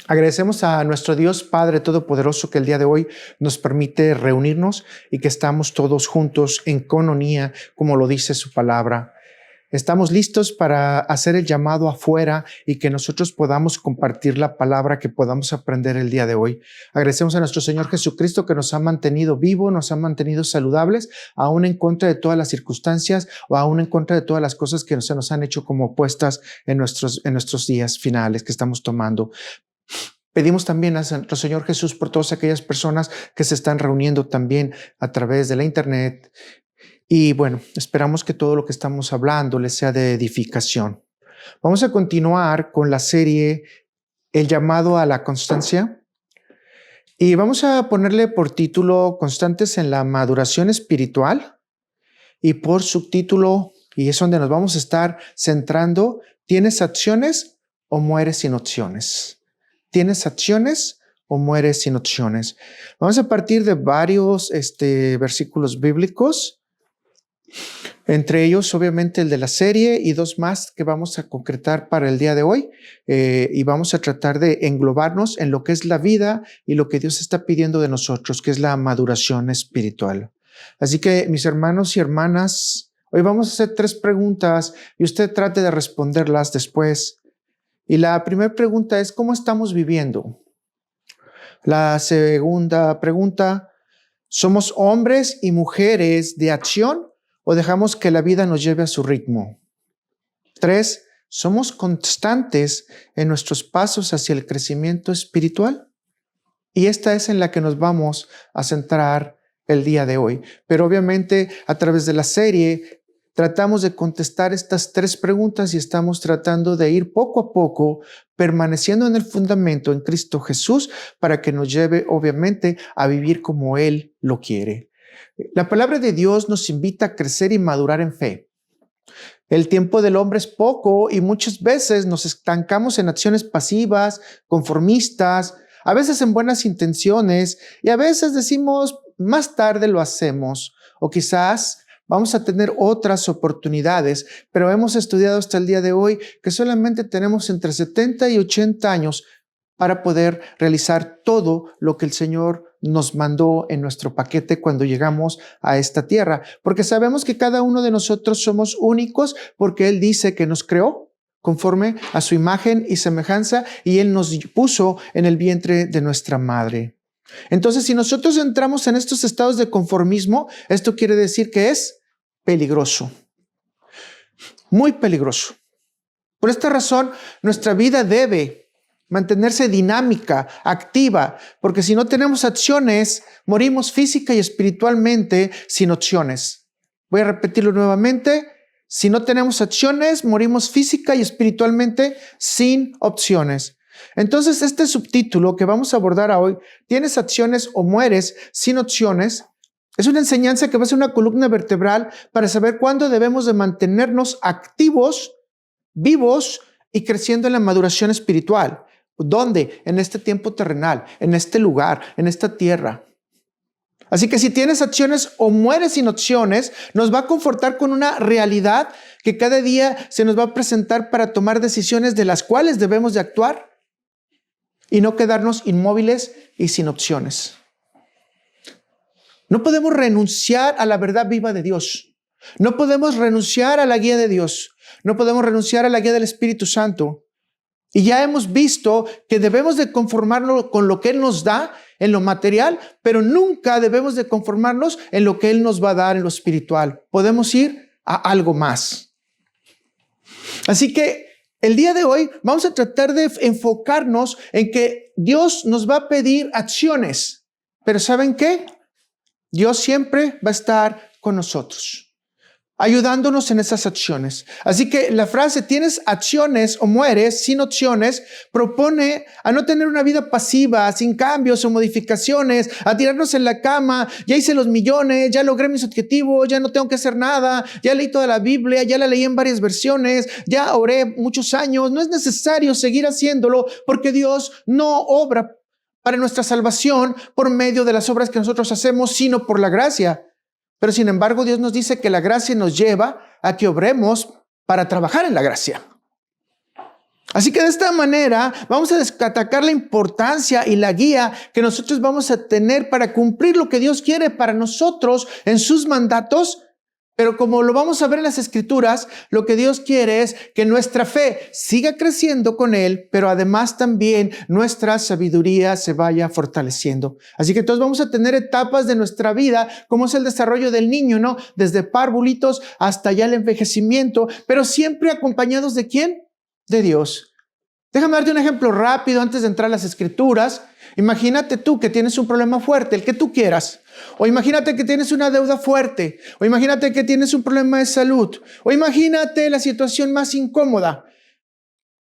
Agradecemos a nuestro Dios Padre Todopoderoso que el día de hoy nos permite reunirnos y que estamos todos juntos en coinonía, como lo dice su palabra. Estamos listos para hacer el llamado afuera y que nosotros podamos compartir la palabra que podamos aprender el día de hoy. Agradecemos a nuestro Señor Jesucristo que nos ha mantenido vivos, nos ha mantenido saludables, aún en contra de todas las circunstancias o aún en contra de todas las cosas que se nos han hecho como opuestas en nuestros días finales que estamos tomando. Pedimos también a nuestro Señor Jesús por todas aquellas personas que se están reuniendo también a través de la internet. Y bueno, esperamos que todo lo que estamos hablando les sea de edificación. Vamos a continuar con la serie El llamado a la constancia. Y vamos a ponerle por título Constantes en la maduración espiritual. Y por subtítulo, y es donde nos vamos a estar centrando, ¿tienes acciones o mueres sin opciones? ¿Tienes acciones o mueres sin opciones? Vamos a partir de varios versículos bíblicos, entre ellos obviamente el de la serie y dos más que vamos a concretar para el día de hoy, y vamos a tratar de englobarnos en lo que es la vida y lo que Dios está pidiendo de nosotros, que es la maduración espiritual. Así que mis hermanos y hermanas, hoy vamos a hacer 3 preguntas y usted trate de responderlas después. Y la primera pregunta es, ¿cómo estamos viviendo? La segunda pregunta, ¿somos hombres y mujeres de acción o dejamos que la vida nos lleve a su ritmo? 3, ¿somos constantes en nuestros pasos hacia el crecimiento espiritual? Y esta es en la que nos vamos a centrar el día de hoy. Pero obviamente a través de la serie tratamos de contestar estas 3 preguntas y estamos tratando de ir poco a poco permaneciendo en el fundamento en Cristo Jesús para que nos lleve obviamente a vivir como Él lo quiere. La palabra de Dios nos invita a crecer y madurar en fe. El tiempo del hombre es poco y muchas veces nos estancamos en acciones pasivas, conformistas, a veces en buenas intenciones y a veces decimos más tarde lo hacemos o quizás vamos a tener otras oportunidades, pero hemos estudiado hasta el día de hoy que solamente tenemos entre 70 y 80 años para poder realizar todo lo que el Señor nos mandó en nuestro paquete cuando llegamos a esta tierra, porque sabemos que cada uno de nosotros somos únicos porque Él dice que nos creó conforme a su imagen y semejanza y Él nos puso en el vientre de nuestra madre. Entonces, si nosotros entramos en estos estados de conformismo, esto quiere decir que es peligroso, muy peligroso. Por esta razón, nuestra vida debe mantenerse dinámica, activa, porque si no tenemos acciones, morimos física y espiritualmente sin opciones. Voy a repetirlo nuevamente. Si no tenemos acciones, morimos física y espiritualmente sin opciones. Entonces, este subtítulo que vamos a abordar hoy, ¿tienes acciones o mueres sin opciones? Es una enseñanza que va a ser una columna vertebral para saber cuándo debemos de mantenernos activos, vivos y creciendo en la maduración espiritual. ¿Dónde? En este tiempo terrenal, en este lugar, en esta tierra. Así que si tienes acciones o mueres sin opciones, nos va a confortar con una realidad que cada día se nos va a presentar para tomar decisiones de las cuales debemos de actuar y no quedarnos inmóviles y sin opciones. No podemos renunciar a la verdad viva de Dios. No podemos renunciar a la guía de Dios. No podemos renunciar a la guía del Espíritu Santo. Y ya hemos visto que debemos de conformarnos con lo que Él nos da en lo material, pero nunca debemos de conformarnos en lo que Él nos va a dar en lo espiritual. Podemos ir a algo más. Así que el día de hoy vamos a tratar de enfocarnos en que Dios nos va a pedir acciones. Pero ¿saben qué? Dios siempre va a estar con nosotros, ayudándonos en esas acciones. Así que la frase ¿tienes acciones o mueres sin opciones? Propone a no tener una vida pasiva, sin cambios o modificaciones, a tirarnos en la cama, ya hice los millones, ya logré mis objetivos, ya no tengo que hacer nada, ya leí toda la Biblia, ya la leí en varias versiones, ya oré muchos años. No es necesario seguir haciéndolo porque Dios no obra para nuestra salvación por medio de las obras que nosotros hacemos, sino por la gracia. Pero sin embargo, Dios nos dice que la gracia nos lleva a que obremos para trabajar en la gracia. Así que de esta manera vamos a destacar la importancia y la guía que nosotros vamos a tener para cumplir lo que Dios quiere para nosotros en sus mandatos. Pero como lo vamos a ver en las Escrituras, lo que Dios quiere es que nuestra fe siga creciendo con Él, pero además también nuestra sabiduría se vaya fortaleciendo. Así que entonces vamos a tener etapas de nuestra vida, como es el desarrollo del niño, ¿no? Desde párvulitos hasta ya el envejecimiento, pero siempre acompañados ¿de quién? De Dios. Déjame darte un ejemplo rápido antes de entrar a las Escrituras. Imagínate tú que tienes un problema fuerte, el que tú quieras. O imagínate que tienes una deuda fuerte. O imagínate que tienes un problema de salud. O imagínate la situación más incómoda.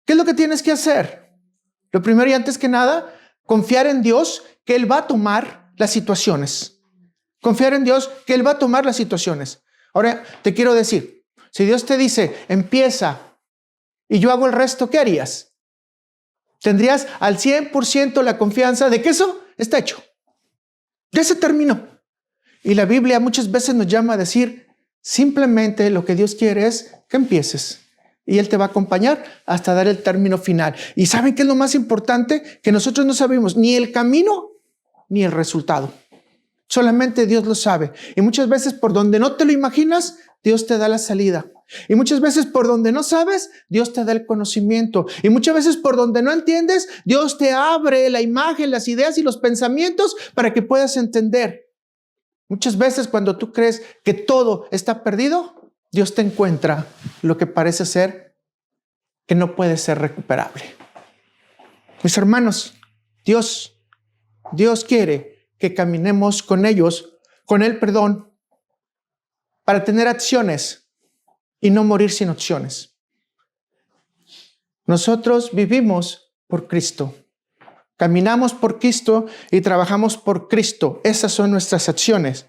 ¿Qué es lo que tienes que hacer? Lo primero y antes que nada, confiar en Dios que Él va a tomar las situaciones. Confiar en Dios que Él va a tomar las situaciones. Ahora te quiero decir, si Dios te dice, empieza y yo hago el resto, ¿qué harías? Tendrías al 100% la confianza de que eso está hecho. Ya se terminó. Y la Biblia muchas veces nos llama a decir, simplemente lo que Dios quiere es que empieces. Y Él te va a acompañar hasta dar el término final. ¿Y saben qué es lo más importante? Que nosotros no sabemos ni el camino ni el resultado. Solamente Dios lo sabe. Y muchas veces por donde no te lo imaginas, Dios te da la salida. Y muchas veces por donde no sabes, Dios te da el conocimiento. Y muchas veces por donde no entiendes, Dios te abre la imagen, las ideas y los pensamientos para que puedas entender. Muchas veces cuando tú crees que todo está perdido, Dios te encuentra lo que parece ser que no puede ser recuperable. Mis hermanos, Dios quiere que caminemos con ellos, con Él, para tener acciones y no morir sin opciones. Nosotros vivimos por Cristo. Caminamos por Cristo y trabajamos por Cristo. Esas son nuestras acciones.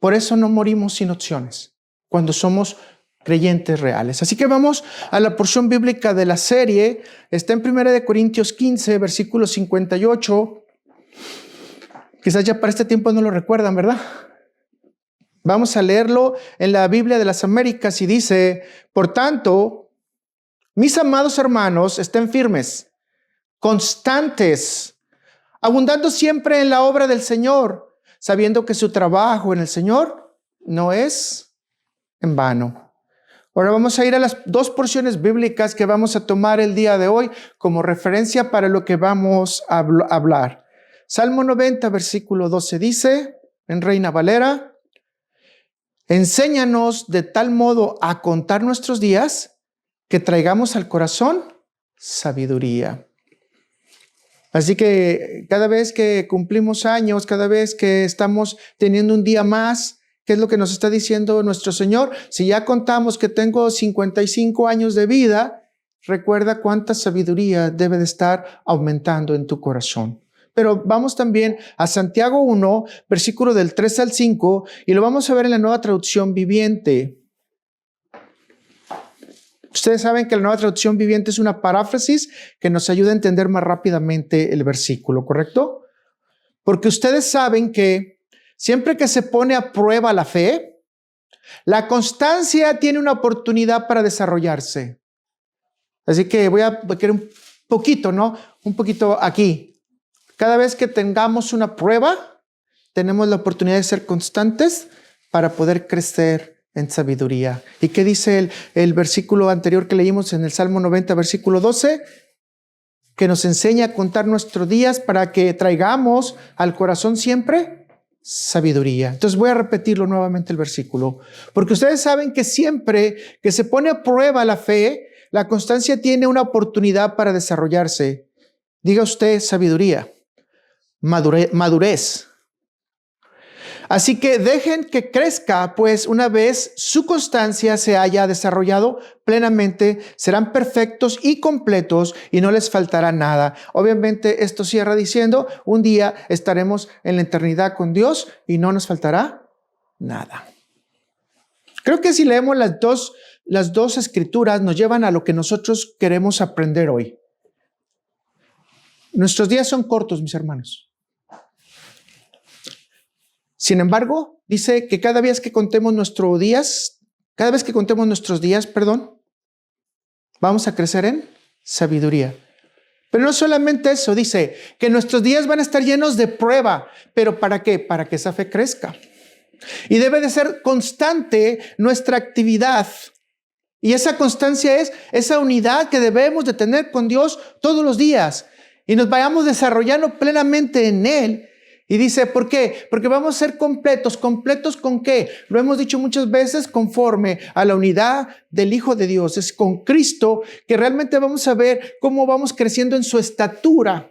Por eso no morimos sin opciones cuando somos creyentes reales. Así que vamos a la porción bíblica de la serie. Está en 1 Corintios 15, versículo 58. Quizás ya para este tiempo no lo recuerdan, ¿verdad? Vamos a leerlo en la Biblia de las Américas y dice, por tanto, mis amados hermanos, estén firmes, constantes, abundando siempre en la obra del Señor, sabiendo que su trabajo en el Señor no es en vano. Ahora vamos a ir a las dos porciones bíblicas que vamos a tomar el día de hoy como referencia para lo que vamos a hablar. Salmo 90, versículo 12 dice, en Reina Valera, enséñanos de tal modo a contar nuestros días que traigamos al corazón sabiduría. Así que cada vez que cumplimos años, cada vez que estamos teniendo un día más, ¿qué es lo que nos está diciendo nuestro Señor? Si ya contamos que tengo 55 años de vida, recuerda cuánta sabiduría debe de estar aumentando en tu corazón. Pero vamos también a Santiago 1, versículo del 3 al 5, y lo vamos a ver en la Nueva Traducción Viviente. Ustedes saben que la Nueva Traducción Viviente es una paráfrasis que nos ayuda a entender más rápidamente el versículo, ¿correcto? Porque ustedes saben que siempre que se pone a prueba la fe, la constancia tiene una oportunidad para desarrollarse. Así que voy a querer un poquito, ¿no? Un poquito aquí. Cada vez que tengamos una prueba, tenemos la oportunidad de ser constantes para poder crecer en sabiduría. ¿Y qué dice el versículo anterior que leímos en el Salmo 90, versículo 12? Que nos enseña a contar nuestros días para que traigamos al corazón siempre sabiduría. Entonces voy a repetirlo nuevamente el versículo, porque ustedes saben que siempre que se pone a prueba la fe, la constancia tiene una oportunidad para desarrollarse. Diga usted sabiduría, madurez. Así que dejen que crezca, pues una vez su constancia se haya desarrollado plenamente, serán perfectos y completos y no les faltará nada. Obviamente esto cierra diciendo, un día estaremos en la eternidad con Dios y no nos faltará nada. Creo que si leemos las dos escrituras nos llevan a lo que nosotros queremos aprender hoy. Nuestros días son cortos, mis hermanos. Sin embargo, dice que cada vez que contemos nuestros días, vamos a crecer en sabiduría. Pero no solamente eso, dice que nuestros días van a estar llenos de prueba. ¿Pero para qué? Para que esa fe crezca. Y debe de ser constante nuestra actividad. Y esa constancia es esa unidad que debemos de tener con Dios todos los días. Y nos vayamos desarrollando plenamente en Él. Y dice, ¿por qué? Porque vamos a ser completos. ¿Completos con qué? Lo hemos dicho muchas veces, conforme a la unidad del Hijo de Dios. Es con Cristo que realmente vamos a ver cómo vamos creciendo en su estatura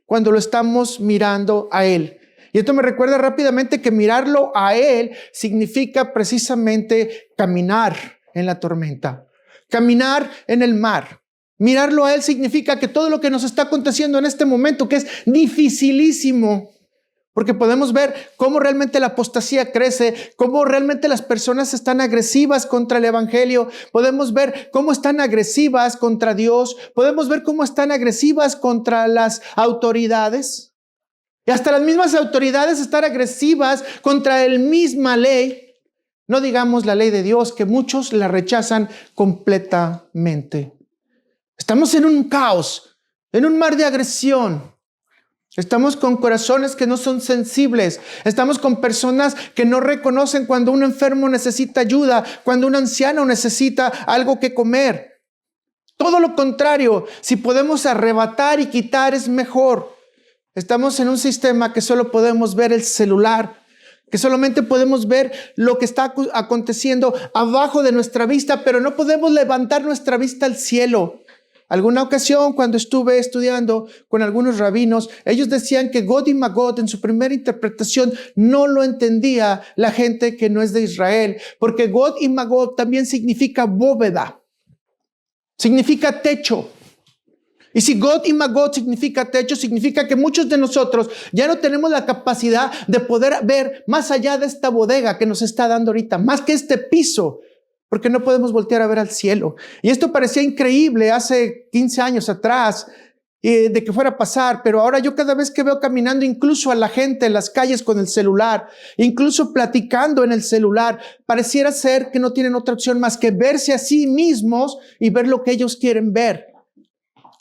cuando lo estamos mirando a Él. Y esto me recuerda rápidamente que mirarlo a Él significa precisamente caminar en la tormenta, caminar en el mar. Mirarlo a Él significa que todo lo que nos está aconteciendo en este momento, que es dificilísimo, porque podemos ver cómo realmente la apostasía crece, cómo realmente las personas están agresivas contra el evangelio. Podemos ver cómo están agresivas contra Dios. Podemos ver cómo están agresivas contra las autoridades. Y hasta las mismas autoridades están agresivas contra la misma ley. No digamos la ley de Dios, que muchos la rechazan completamente. Estamos en un caos, en un mar de agresión. Estamos con corazones que no son sensibles. Estamos con personas que no reconocen cuando un enfermo necesita ayuda, cuando un anciano necesita algo que comer. Todo lo contrario, si podemos arrebatar y quitar es mejor. Estamos en un sistema que solo podemos ver el celular, que solamente podemos ver lo que está aconteciendo abajo de nuestra vista, pero no podemos levantar nuestra vista al cielo. Alguna ocasión, cuando estuve estudiando con algunos rabinos, ellos decían que God y Magog en su primera interpretación no lo entendía la gente que no es de Israel, porque God y Magog también significa bóveda, significa techo. Y si God y Magog significa techo, significa que muchos de nosotros ya no tenemos la capacidad de poder ver más allá de esta bodega que nos está dando ahorita, más que este piso, porque no podemos voltear a ver al cielo. Y esto parecía increíble hace 15 años atrás, de que fuera a pasar, pero ahora yo cada vez que veo caminando incluso a la gente en las calles con el celular, incluso platicando en el celular, pareciera ser que no tienen otra opción más que verse a sí mismos y ver lo que ellos quieren ver,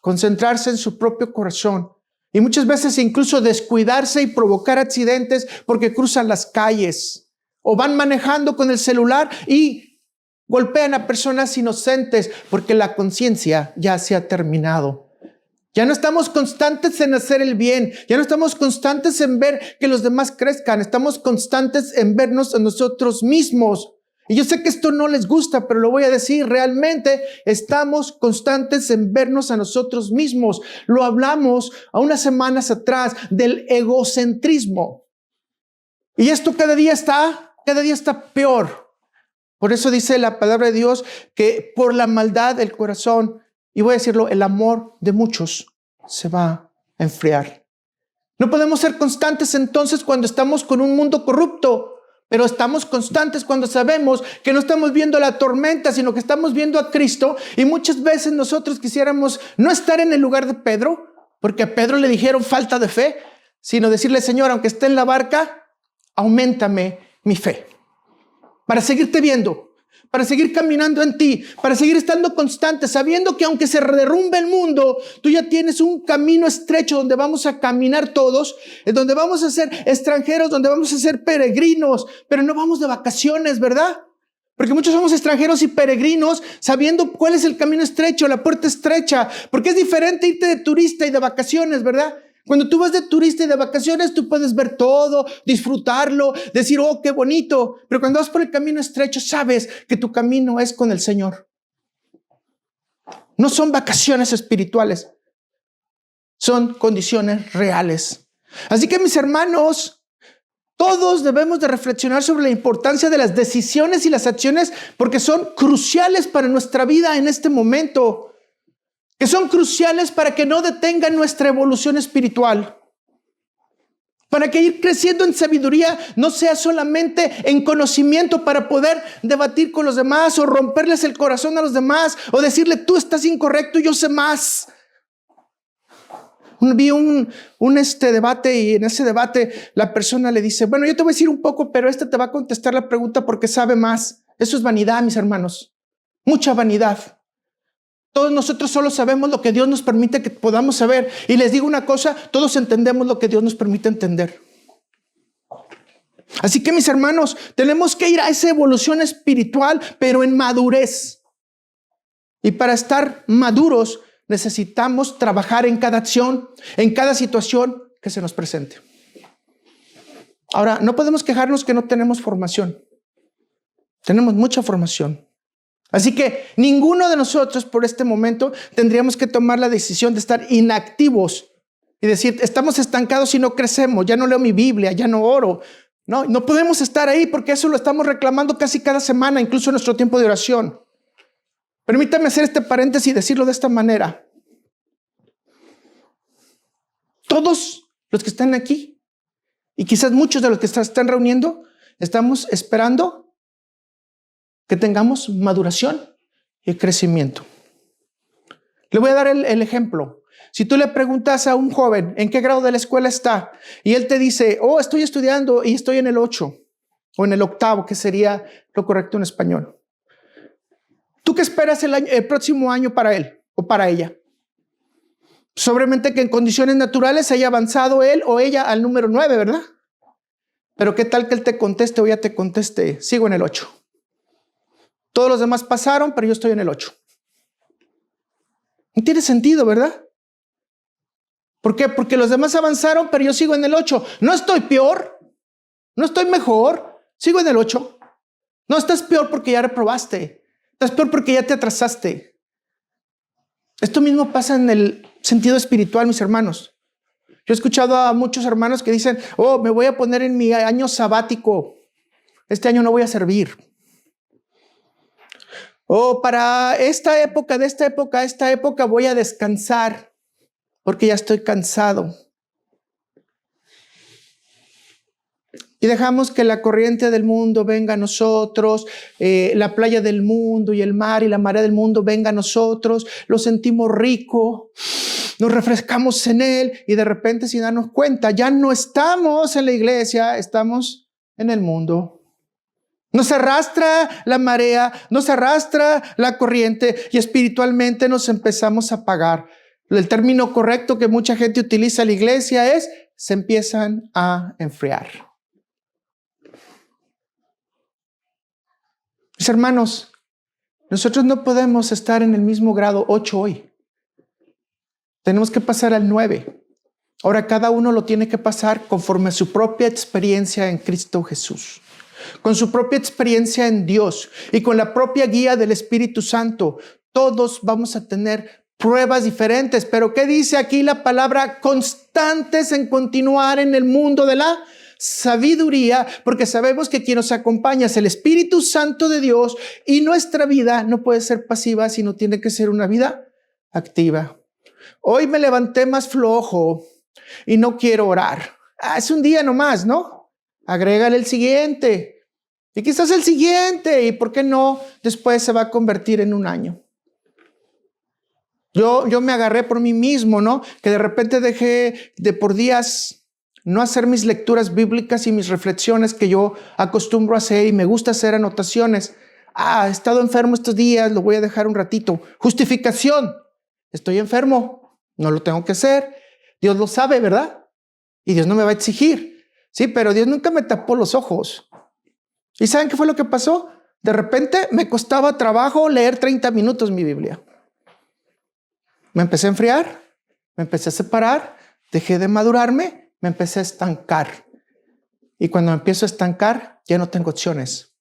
concentrarse en su propio corazón. Y muchas veces incluso descuidarse y provocar accidentes porque cruzan las calles o van manejando con el celular y golpean a personas inocentes porque la conciencia ya se ha terminado. Ya no estamos constantes en hacer el bien. Ya no estamos constantes en ver que los demás crezcan. Estamos constantes en vernos a nosotros mismos. Y yo sé que esto no les gusta, pero lo voy a decir. Realmente estamos constantes en vernos a nosotros mismos. Lo hablamos a unas semanas atrás del egocentrismo. Y esto cada día está peor. Por eso dice la palabra de Dios que por la maldad del corazón, y voy a decirlo, el amor de muchos se va a enfriar. No podemos ser constantes entonces cuando estamos con un mundo corrupto, pero estamos constantes cuando sabemos que no estamos viendo la tormenta, sino que estamos viendo a Cristo. Y muchas veces nosotros quisiéramos no estar en el lugar de Pedro, porque a Pedro le dijeron falta de fe, sino decirle, Señor, aunque esté en la barca, auméntame mi fe. Para seguirte viendo, para seguir caminando en ti, para seguir estando constante, sabiendo que aunque se derrumbe el mundo, tú ya tienes un camino estrecho donde vamos a caminar todos, donde vamos a ser extranjeros, donde vamos a ser peregrinos, pero no vamos de vacaciones, ¿verdad? Porque muchos somos extranjeros y peregrinos sabiendo cuál es el camino estrecho, la puerta estrecha, porque es diferente irte de turista y de vacaciones, ¿verdad? Cuando tú vas de turista y de vacaciones, tú puedes ver todo, disfrutarlo, decir, oh, qué bonito. Pero cuando vas por el camino estrecho, sabes que tu camino es con el Señor. No son vacaciones espirituales, son condiciones reales. Así que, mis hermanos, todos debemos de reflexionar sobre la importancia de las decisiones y las acciones porque son cruciales para nuestra vida en este momento. Que son cruciales para que no detengan nuestra evolución espiritual. Para que ir creciendo en sabiduría no sea solamente en conocimiento para poder debatir con los demás o romperles el corazón a los demás o decirle tú estás incorrecto, yo sé más. Vi un debate y en ese debate la persona le dice, bueno, yo te voy a decir un poco, pero te va a contestar la pregunta porque sabe más. Eso es vanidad, mis hermanos. Mucha vanidad. Todos nosotros solo sabemos lo que Dios nos permite que podamos saber. Y les digo una cosa, todos entendemos lo que Dios nos permite entender. Así que, mis hermanos, tenemos que ir a esa evolución espiritual, pero en madurez. Y para estar maduros, necesitamos trabajar en cada acción, en cada situación que se nos presente. Ahora, no podemos quejarnos que no tenemos formación. Tenemos mucha formación. Así que ninguno de nosotros por este momento tendríamos que tomar la decisión de estar inactivos y decir, estamos estancados y no crecemos, ya no leo mi Biblia, ya no oro. No podemos estar ahí porque eso lo estamos reclamando casi cada semana, incluso en nuestro tiempo de oración. Permítame hacer este paréntesis y decirlo de esta manera. Todos los que están aquí y quizás muchos de los que están reuniendo, estamos esperando que tengamos maduración y crecimiento. Le voy a dar el ejemplo. Si tú le preguntas a un joven en qué grado de la escuela está y él te dice, estoy estudiando y estoy en el 8 o en el 8, que sería lo correcto en español. ¿Tú qué esperas el próximo año para él o para ella? Sobremente que en condiciones naturales haya avanzado él o ella al número 9, ¿verdad? Pero ¿qué tal que él te conteste o ella te conteste, sigo en el 8? Todos los demás pasaron, pero yo estoy en el 8. No tiene sentido, ¿verdad? ¿Por qué? Porque los demás avanzaron, pero yo sigo en el 8. No estoy peor, no estoy mejor, sigo en el 8. No, estás peor porque ya reprobaste. Estás peor porque ya te atrasaste. Esto mismo pasa en el sentido espiritual, mis hermanos. Yo he escuchado a muchos hermanos que dicen, me voy a poner en mi año sabático. Este año no voy a servir. Para esta época voy a descansar porque ya estoy cansado. Y dejamos que la corriente del mundo venga a nosotros, la playa del mundo y el mar y la marea del mundo venga a nosotros, lo sentimos rico, nos refrescamos en él y de repente sin darnos cuenta ya no estamos en la iglesia, estamos en el mundo. Nos arrastra la marea, nos arrastra la corriente y espiritualmente nos empezamos a apagar. El término correcto que mucha gente utiliza en la iglesia es, se empiezan a enfriar. Mis hermanos, nosotros no podemos estar en el mismo grado 8 hoy. Tenemos que pasar al 9. Ahora cada uno lo tiene que pasar conforme a su propia experiencia en Cristo Jesús, con su propia experiencia en Dios y con la propia guía del Espíritu Santo. Todos vamos a tener pruebas diferentes, pero ¿qué dice aquí la palabra? Constantes en continuar en el mundo de la sabiduría, porque sabemos que quien nos acompaña es el Espíritu Santo de Dios y nuestra vida no puede ser pasiva, sino tiene que ser una vida activa. Hoy me levanté más flojo y no quiero orar. Es un día nomás, ¿no? Agrégale el siguiente y quizás el siguiente y ¿por qué no? Después se va a convertir en un año. Yo me agarré por mí mismo, ¿no? Que de repente dejé de por días no hacer mis lecturas bíblicas y mis reflexiones que yo acostumbro a hacer y me gusta hacer anotaciones. He estado enfermo estos días, lo voy a dejar un ratito. Justificación. Estoy enfermo, no lo tengo que hacer. Dios lo sabe, ¿verdad? Y Dios no me va a exigir. Sí, pero Dios nunca me tapó los ojos. ¿Y saben qué fue lo que pasó? De repente me costaba trabajo leer 30 minutos mi Biblia. Me empecé a enfriar, me empecé a separar, dejé de madurarme, me empecé a estancar. Y cuando me empiezo a estancar, ya no tengo opciones.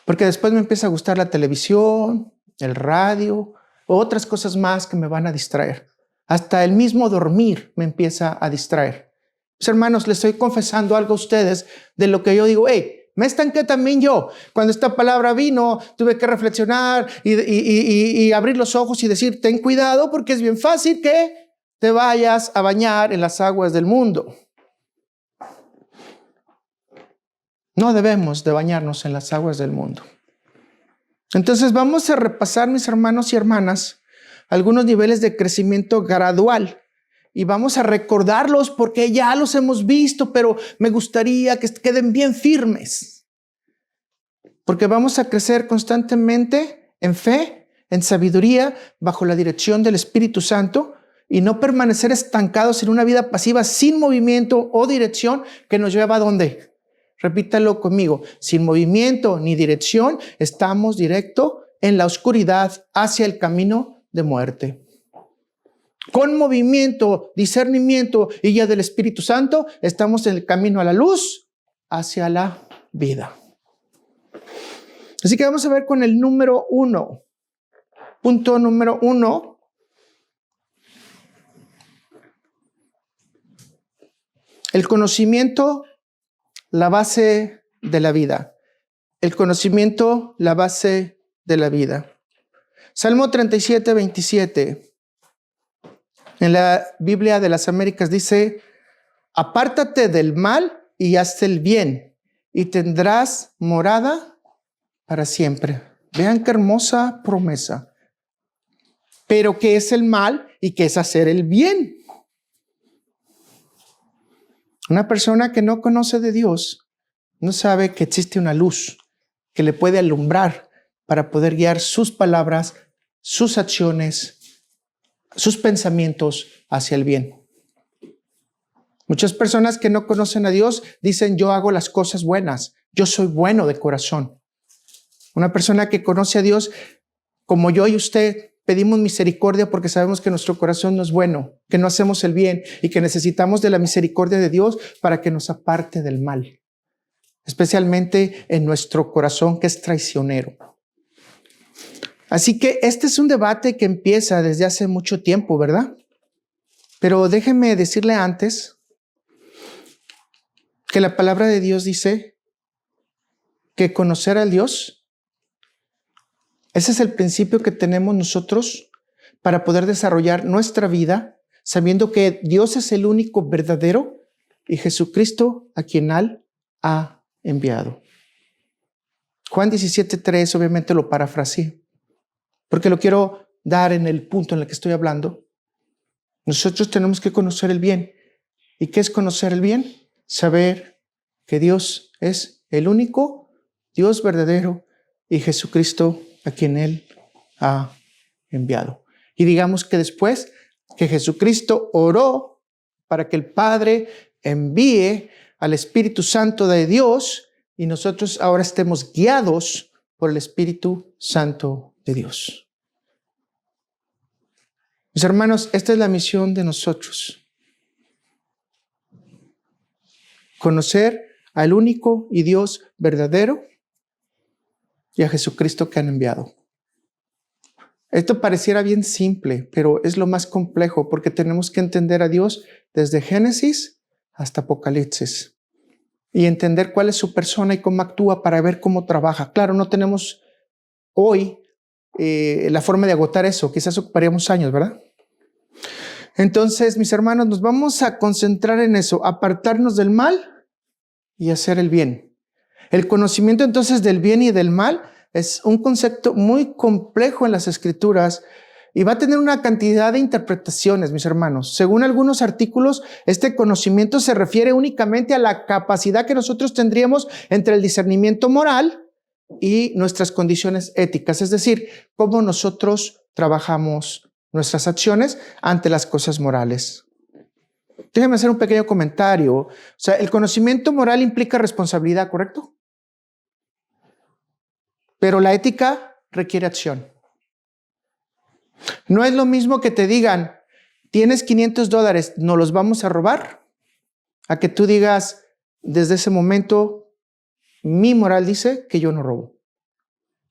Porque después me empieza a gustar la televisión, el radio, otras cosas más que me van a distraer. Hasta el mismo dormir me empieza a distraer. Mis hermanos, les estoy confesando algo a ustedes de lo que yo digo, me estanqué también yo. Cuando esta palabra vino, tuve que reflexionar y abrir los ojos y decir, ten cuidado porque es bien fácil que te vayas a bañar en las aguas del mundo. No debemos de bañarnos en las aguas del mundo. Entonces vamos a repasar, mis hermanos y hermanas, algunos niveles de crecimiento gradual. Y vamos a recordarlos porque ya los hemos visto, pero me gustaría que queden bien firmes. Porque vamos a crecer constantemente en fe, en sabiduría, bajo la dirección del Espíritu Santo, y no permanecer estancados en una vida pasiva sin movimiento o dirección que nos lleva ¿a dónde? Repítalo conmigo. Sin movimiento ni dirección, estamos directo en la oscuridad hacia el camino de muerte. Con movimiento, discernimiento y guía del Espíritu Santo, estamos en el camino a la luz hacia la vida. Así que vamos a ver con el número 1. Punto número 1. El conocimiento, la base de la vida. El conocimiento, la base de la vida. Salmo 37, 27. En la Biblia de las Américas dice: apártate del mal y haz el bien, y tendrás morada para siempre. Vean qué hermosa promesa. Pero ¿qué es el mal y qué es hacer el bien? Una persona que no conoce de Dios no sabe que existe una luz que le puede alumbrar para poder guiar sus palabras, sus acciones, sus pensamientos hacia el bien. Muchas personas que no conocen a Dios dicen: yo hago las cosas buenas, yo soy bueno de corazón. Una persona que conoce a Dios, como yo y usted, pedimos misericordia porque sabemos que nuestro corazón no es bueno, que no hacemos el bien y que necesitamos de la misericordia de Dios para que nos aparte del mal, especialmente en nuestro corazón que es traicionero. Así que este es un debate que empieza desde hace mucho tiempo, ¿verdad? Pero déjeme decirle antes que la palabra de Dios dice que conocer a Dios, ese es el principio que tenemos nosotros para poder desarrollar nuestra vida, sabiendo que Dios es el único verdadero y Jesucristo a quien Él ha enviado. Juan 17:3 obviamente lo parafraseé, porque lo quiero dar en el punto en el que estoy hablando. Nosotros tenemos que conocer el bien. ¿Y qué es conocer el bien? Saber que Dios es el único Dios verdadero y Jesucristo a quien Él ha enviado. Y digamos que después que Jesucristo oró para que el Padre envíe al Espíritu Santo de Dios y nosotros ahora estemos guiados por el Espíritu Santo de Dios. Mis hermanos, esta es la misión de nosotros. Conocer al único y Dios verdadero y a Jesucristo que han enviado. Esto pareciera bien simple, pero es lo más complejo porque tenemos que entender a Dios desde Génesis hasta Apocalipsis y entender cuál es su persona y cómo actúa para ver cómo trabaja. Claro, no tenemos hoy la forma de agotar eso, quizás ocuparíamos años, ¿verdad? Entonces, mis hermanos, nos vamos a concentrar en eso, apartarnos del mal y hacer el bien. El conocimiento entonces del bien y del mal es un concepto muy complejo en las Escrituras y va a tener una cantidad de interpretaciones, mis hermanos. Según algunos artículos, este conocimiento se refiere únicamente a la capacidad que nosotros tendríamos entre el discernimiento moral y nuestras condiciones éticas, es decir, cómo nosotros trabajamos nuestras acciones ante las cosas morales. Déjeme hacer un pequeño comentario. O sea, el conocimiento moral implica responsabilidad, ¿correcto? Pero la ética requiere acción. No es lo mismo que te digan: tienes $500, ¿nos los vamos a robar? A que tú digas: desde ese momento mi moral dice que yo no robo.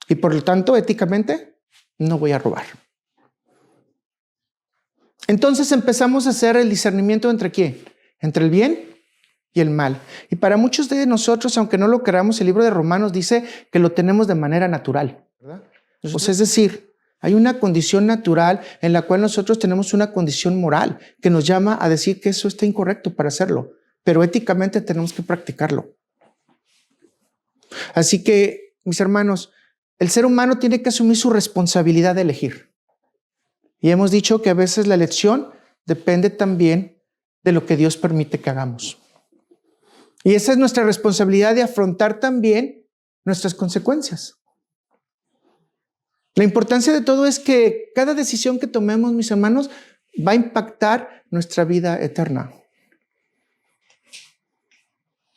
Y por lo tanto, éticamente, no voy a robar. Entonces empezamos a hacer el discernimiento entre ¿qué? Entre el bien y el mal. Y para muchos de nosotros, aunque no lo creamos, el libro de Romanos dice que lo tenemos de manera natural, ¿verdad? O sea, es decir, hay una condición natural en la cual nosotros tenemos una condición moral que nos llama a decir que eso está incorrecto para hacerlo, pero éticamente tenemos que practicarlo. Así que, mis hermanos, el ser humano tiene que asumir su responsabilidad de elegir. Y hemos dicho que a veces la elección depende también de lo que Dios permite que hagamos. Y esa es nuestra responsabilidad de afrontar también nuestras consecuencias. La importancia de todo es que cada decisión que tomemos, mis hermanos, va a impactar nuestra vida eterna.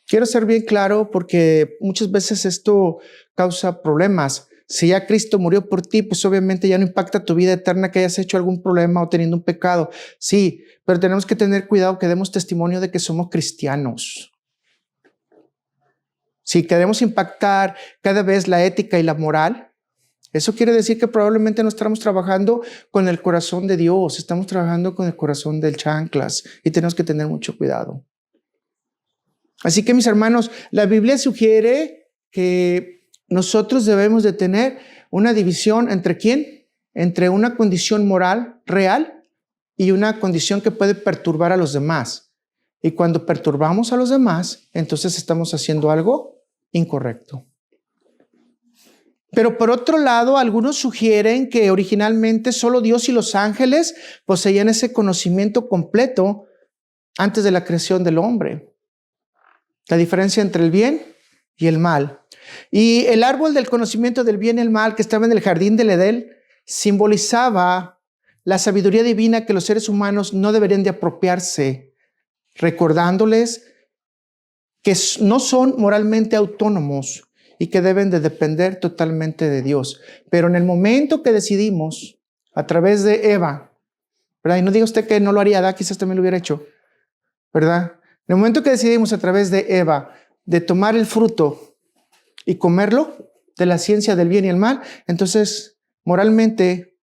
Quiero ser bien claro porque muchas veces esto causa problemas. Si ya Cristo murió por ti, pues obviamente ya no impacta tu vida eterna que hayas hecho algún problema o teniendo un pecado. Sí, pero tenemos que tener cuidado que demos testimonio de que somos cristianos. Si queremos impactar cada vez la ética y la moral, eso quiere decir que probablemente no estamos trabajando con el corazón de Dios, estamos trabajando con el corazón del chanclas y tenemos que tener mucho cuidado. Así que, mis hermanos, la Biblia sugiere que nosotros debemos de tener una división entre ¿quién? Entre una condición moral real y una condición que puede perturbar a los demás. Y cuando perturbamos a los demás, entonces estamos haciendo algo incorrecto. Pero por otro lado, algunos sugieren que originalmente solo Dios y los ángeles poseían ese conocimiento completo antes de la creación del hombre. La diferencia entre el bien y el mal. Y el árbol del conocimiento del bien y el mal que estaba en el jardín del Edén simbolizaba la sabiduría divina que los seres humanos no deberían de apropiarse, recordándoles que no son moralmente autónomos y que deben de depender totalmente de Dios. Pero en el momento que decidimos, a través de Eva, ¿verdad? Y no diga usted que no lo haría, ¿verdad? Quizás también lo hubiera hecho, ¿verdad? En el momento que decidimos a través de Eva de tomar el fruto y comerlo de la ciencia del bien y el mal, entonces moralmente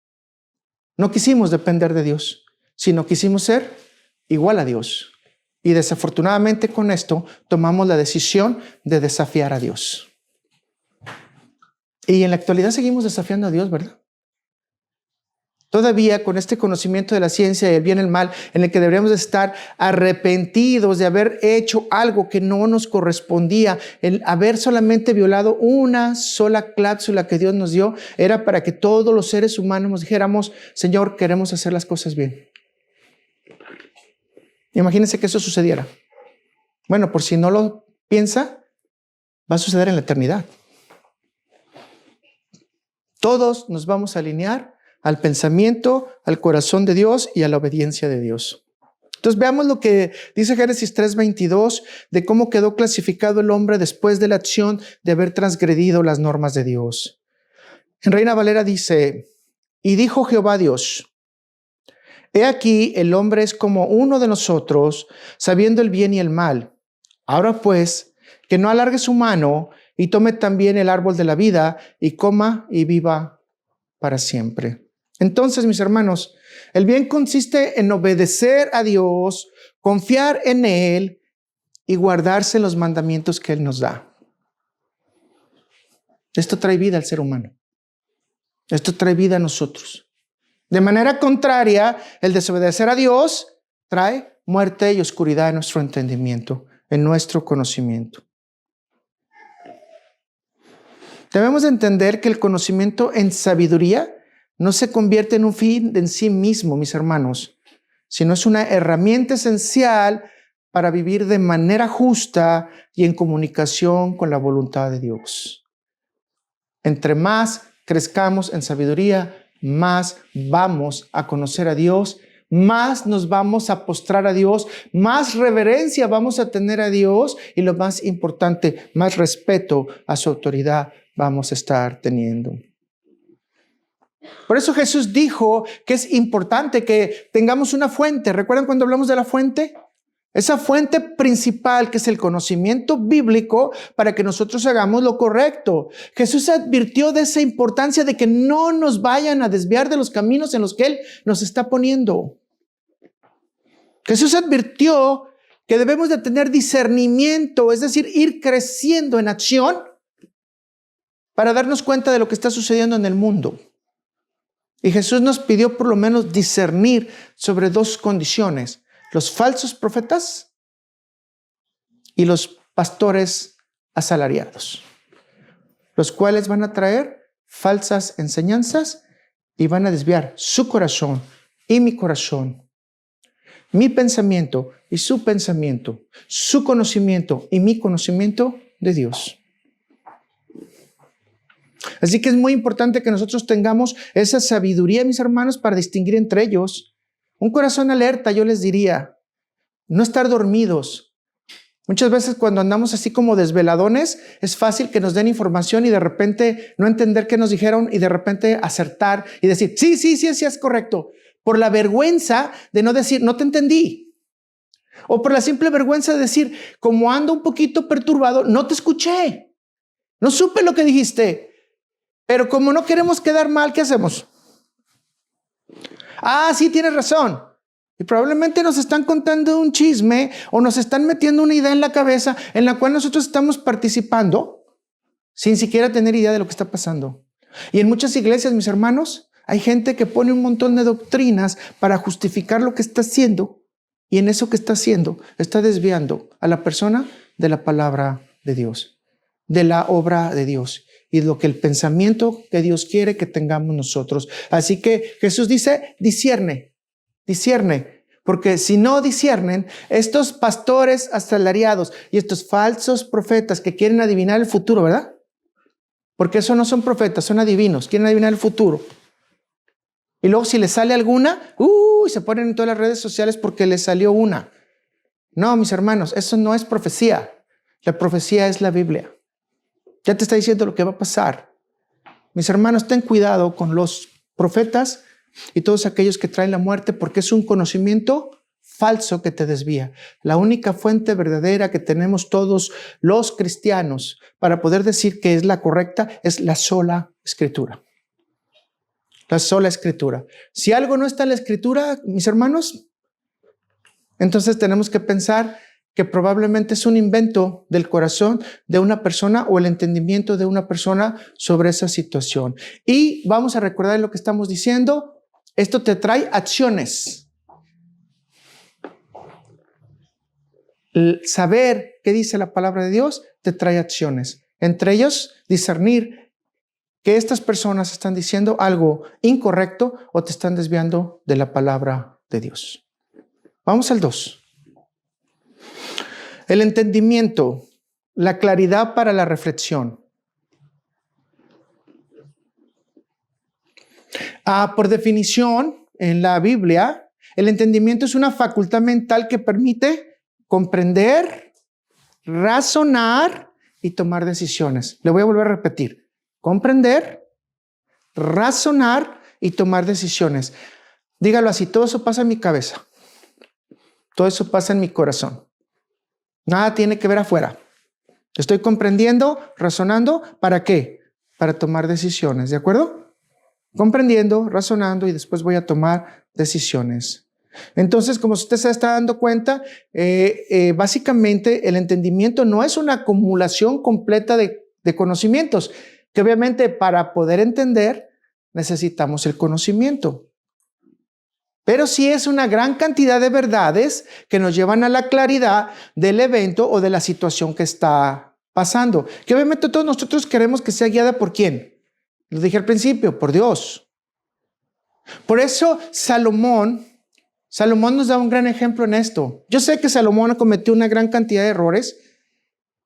no quisimos depender de Dios, sino quisimos ser igual a Dios. Y desafortunadamente con esto tomamos la decisión de desafiar a Dios. Y en la actualidad seguimos desafiando a Dios, ¿verdad? Todavía con este conocimiento de la ciencia y el bien y el mal, en el que deberíamos estar arrepentidos de haber hecho algo que no nos correspondía, el haber solamente violado una sola cláusula que Dios nos dio, era para que todos los seres humanos nos dijéramos: Señor, queremos hacer las cosas bien. Imagínense que eso sucediera. Bueno, por si no lo piensa, va a suceder en la eternidad. Todos nos vamos a alinear al pensamiento, al corazón de Dios y a la obediencia de Dios. Entonces veamos lo que dice Génesis 3:22 de cómo quedó clasificado el hombre después de la acción de haber transgredido las normas de Dios. En Reina Valera dice: y dijo Jehová Dios: he aquí el hombre es como uno de nosotros, sabiendo el bien y el mal. Ahora pues, que no alargue su mano y tome también el árbol de la vida y coma y viva para siempre. Entonces, mis hermanos, el bien consiste en obedecer a Dios, confiar en Él y guardarse los mandamientos que Él nos da. Esto trae vida al ser humano. Esto trae vida a nosotros. De manera contraria, el desobedecer a Dios trae muerte y oscuridad en nuestro entendimiento, en nuestro conocimiento. Debemos entender que el conocimiento en sabiduría no se convierte en un fin en sí mismo, mis hermanos, sino es una herramienta esencial para vivir de manera justa y en comunicación con la voluntad de Dios. Entre más crezcamos en sabiduría, más vamos a conocer a Dios, más nos vamos a postrar a Dios, más reverencia vamos a tener a Dios y lo más importante, más respeto a su autoridad vamos a estar teniendo. Por eso Jesús dijo que es importante que tengamos una fuente. ¿Recuerdan cuando hablamos de la fuente? Esa fuente principal que es el conocimiento bíblico para que nosotros hagamos lo correcto. Jesús advirtió de esa importancia de que no nos vayan a desviar de los caminos en los que Él nos está poniendo. Jesús advirtió que debemos de tener discernimiento, es decir, ir creciendo en acción para darnos cuenta de lo que está sucediendo en el mundo. Y Jesús nos pidió por lo menos discernir sobre dos condiciones: los falsos profetas y los pastores asalariados, los cuales van a traer falsas enseñanzas y van a desviar su corazón y mi corazón, mi pensamiento y su pensamiento, su conocimiento y mi conocimiento de Dios. Así que es muy importante que nosotros tengamos esa sabiduría, mis hermanos, para distinguir entre ellos. Un corazón alerta, yo les diría, no estar dormidos. Muchas veces cuando andamos así como desveladones, es fácil que nos den información y de repente no entender qué nos dijeron y de repente acertar y decir, sí, es correcto. Por la vergüenza de no decir, no te entendí. O por la simple vergüenza de decir, como ando un poquito perturbado, no te escuché. No supe lo que dijiste. Pero como no queremos quedar mal, ¿qué hacemos? Ah, sí, tienes razón. Y probablemente nos están contando un chisme o nos están metiendo una idea en la cabeza en la cual nosotros estamos participando sin siquiera tener idea de lo que está pasando. Y en muchas iglesias, mis hermanos, hay gente que pone un montón de doctrinas para justificar lo que está haciendo y en eso que está haciendo está desviando a la persona de la palabra de Dios, de la obra de Dios y lo que el pensamiento que Dios quiere que tengamos nosotros. Así que Jesús dice, discierne, porque si no disciernen, estos pastores asalariados y estos falsos profetas que quieren adivinar el futuro, ¿verdad? Porque eso no son profetas, son adivinos, quieren adivinar el futuro. Y luego si les sale alguna, se ponen en todas las redes sociales porque les salió una. No, mis hermanos, eso no es profecía. La profecía es la Biblia. Ya te está diciendo lo que va a pasar. Mis hermanos, ten cuidado con los profetas y todos aquellos que traen la muerte, porque es un conocimiento falso que te desvía. La única fuente verdadera que tenemos todos los cristianos para poder decir que es la correcta es la sola Escritura. La sola Escritura. Si algo no está en la Escritura, mis hermanos, entonces tenemos que pensar que probablemente es un invento del corazón de una persona o el entendimiento de una persona sobre esa situación. Y vamos a recordar lo que estamos diciendo. Esto te trae acciones. El saber qué dice la palabra de Dios te trae acciones. Entre ellos, discernir que estas personas están diciendo algo incorrecto o te están desviando de la palabra de Dios. Vamos al 2. El entendimiento, la claridad para la reflexión. Por definición, en la Biblia, el entendimiento es una facultad mental que permite comprender, razonar y tomar decisiones. Le voy a volver a repetir. Comprender, razonar y tomar decisiones. Dígalo así, todo eso pasa en mi cabeza. Todo eso pasa en mi corazón. Nada tiene que ver afuera. Estoy comprendiendo, razonando, ¿para qué? Para tomar decisiones, ¿de acuerdo? Comprendiendo, razonando y después voy a tomar decisiones. Entonces, como usted se está dando cuenta, básicamente el entendimiento no es una acumulación completa de conocimientos, que obviamente para poder entender necesitamos el conocimiento. Pero sí es una gran cantidad de verdades que nos llevan a la claridad del evento o de la situación que está pasando. Que obviamente todos nosotros queremos que sea guiada por ¿quién? Lo dije al principio, por Dios. Por eso Salomón nos da un gran ejemplo en esto. Yo sé que Salomón cometió una gran cantidad de errores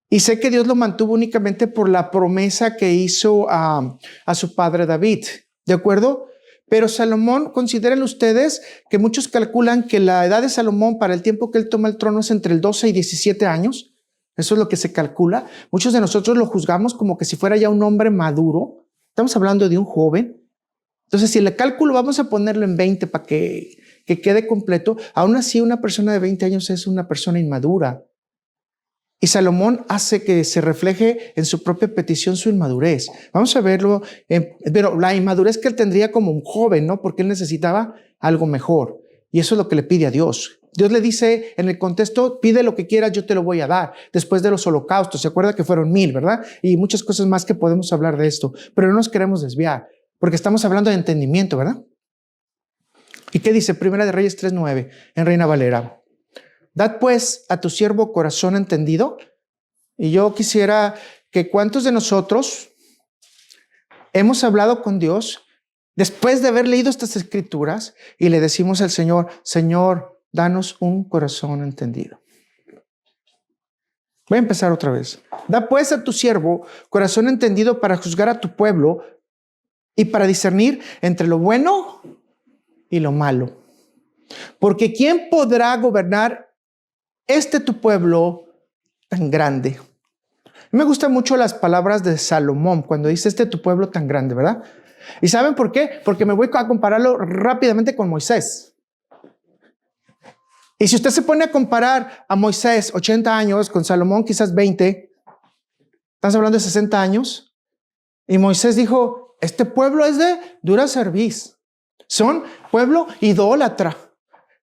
y sé que Dios lo mantuvo únicamente por la promesa que hizo a su padre David. ¿De acuerdo? Pero Salomón, consideren ustedes que muchos calculan que la edad de Salomón para el tiempo que él toma el trono es entre el 12 y 17 años. Eso es lo que se calcula. Muchos de nosotros lo juzgamos como que si fuera ya un hombre maduro. Estamos hablando de un joven. Entonces, si el cálculo vamos a ponerlo en 20 para que quede completo, aún así una persona de 20 años es una persona inmadura. Y Salomón hace que se refleje en su propia petición su inmadurez. Vamos a verlo, pero la inmadurez que él tendría como un joven, ¿no? Porque él necesitaba algo mejor. Y eso es lo que le pide a Dios. Dios le dice en el contexto, pide lo que quieras, yo te lo voy a dar. Después de los holocaustos, se acuerda que fueron 1000, ¿verdad? Y muchas cosas más que podemos hablar de esto. Pero no nos queremos desviar, porque estamos hablando de entendimiento, ¿verdad? ¿Y qué dice? Primera de Reyes 3:9 en Reina Valera. Dad pues a tu siervo corazón entendido. Y yo quisiera que cuántos de nosotros hemos hablado con Dios después de haber leído estas escrituras y le decimos al Señor, Señor, danos un corazón entendido. Voy a empezar otra vez. Da pues a tu siervo corazón entendido para juzgar a tu pueblo y para discernir entre lo bueno y lo malo. Porque ¿quién podrá gobernar tu pueblo tan grande? Me gustan mucho las palabras de Salomón cuando dice tu pueblo tan grande, ¿verdad? ¿Y saben por qué? Porque me voy a compararlo rápidamente con Moisés. Y si usted se pone a comparar a Moisés 80 años con Salomón quizás 20, estás hablando de 60 años. Y Moisés dijo, este pueblo es de dura cerviz. Son pueblo idólatra.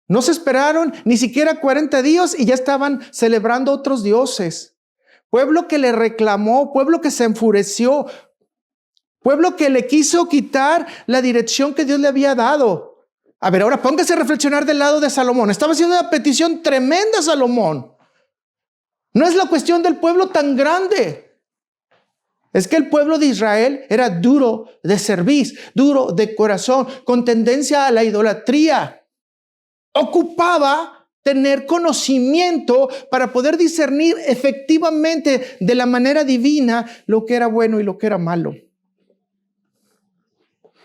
No se esperaron ni siquiera 40 días y ya estaban celebrando otros dioses. Pueblo que le reclamó, pueblo que se enfureció, pueblo que le quiso quitar la dirección que Dios le había dado. A ver, ahora póngase a reflexionar del lado de Salomón. Estaba haciendo una petición tremenda a Salomón. No es la cuestión del pueblo tan grande. Es que el pueblo de Israel era duro de cerviz, duro de corazón, con tendencia a la idolatría. Ocupaba tener conocimiento para poder discernir efectivamente de la manera divina lo que era bueno y lo que era malo.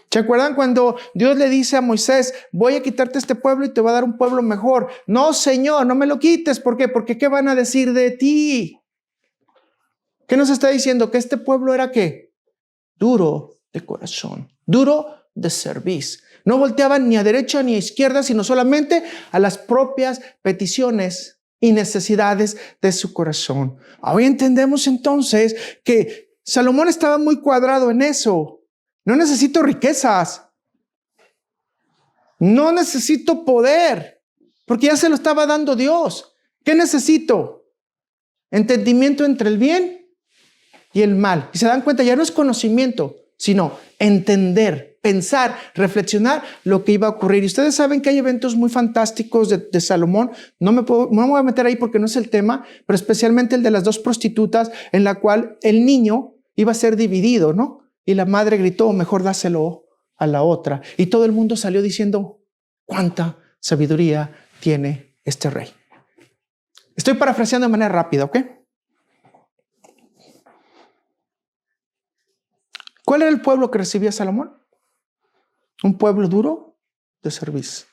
¿Se acuerdan cuando Dios le dice a Moisés, voy a quitarte este pueblo y te voy a dar un pueblo mejor? No, Señor, no me lo quites. ¿Por qué? Porque ¿qué van a decir de ti? ¿Qué nos está diciendo? Que este pueblo era ¿qué? Duro de corazón, duro de cerviz. No volteaban ni a derecha ni a izquierda, sino solamente a las propias peticiones y necesidades de su corazón. Hoy entendemos entonces que Salomón estaba muy cuadrado en eso. No necesito riquezas. No necesito poder, porque ya se lo estaba dando Dios. ¿Qué necesito? Entendimiento entre el bien y el mal. Y se dan cuenta, ya no es conocimiento, sino entender, pensar, reflexionar lo que iba a ocurrir. Y ustedes saben que hay eventos muy fantásticos de Salomón. No me voy a meter ahí porque no es el tema, pero especialmente el de las 2 prostitutas, en la cual el niño iba a ser dividido, ¿no? Y la madre gritó, mejor dáselo a la otra. Y todo el mundo salió diciendo, ¿cuánta sabiduría tiene este rey? Estoy parafraseando de manera rápida, ¿ok? ¿Cuál era el pueblo que recibía a Salomón? Un pueblo duro de cerviz.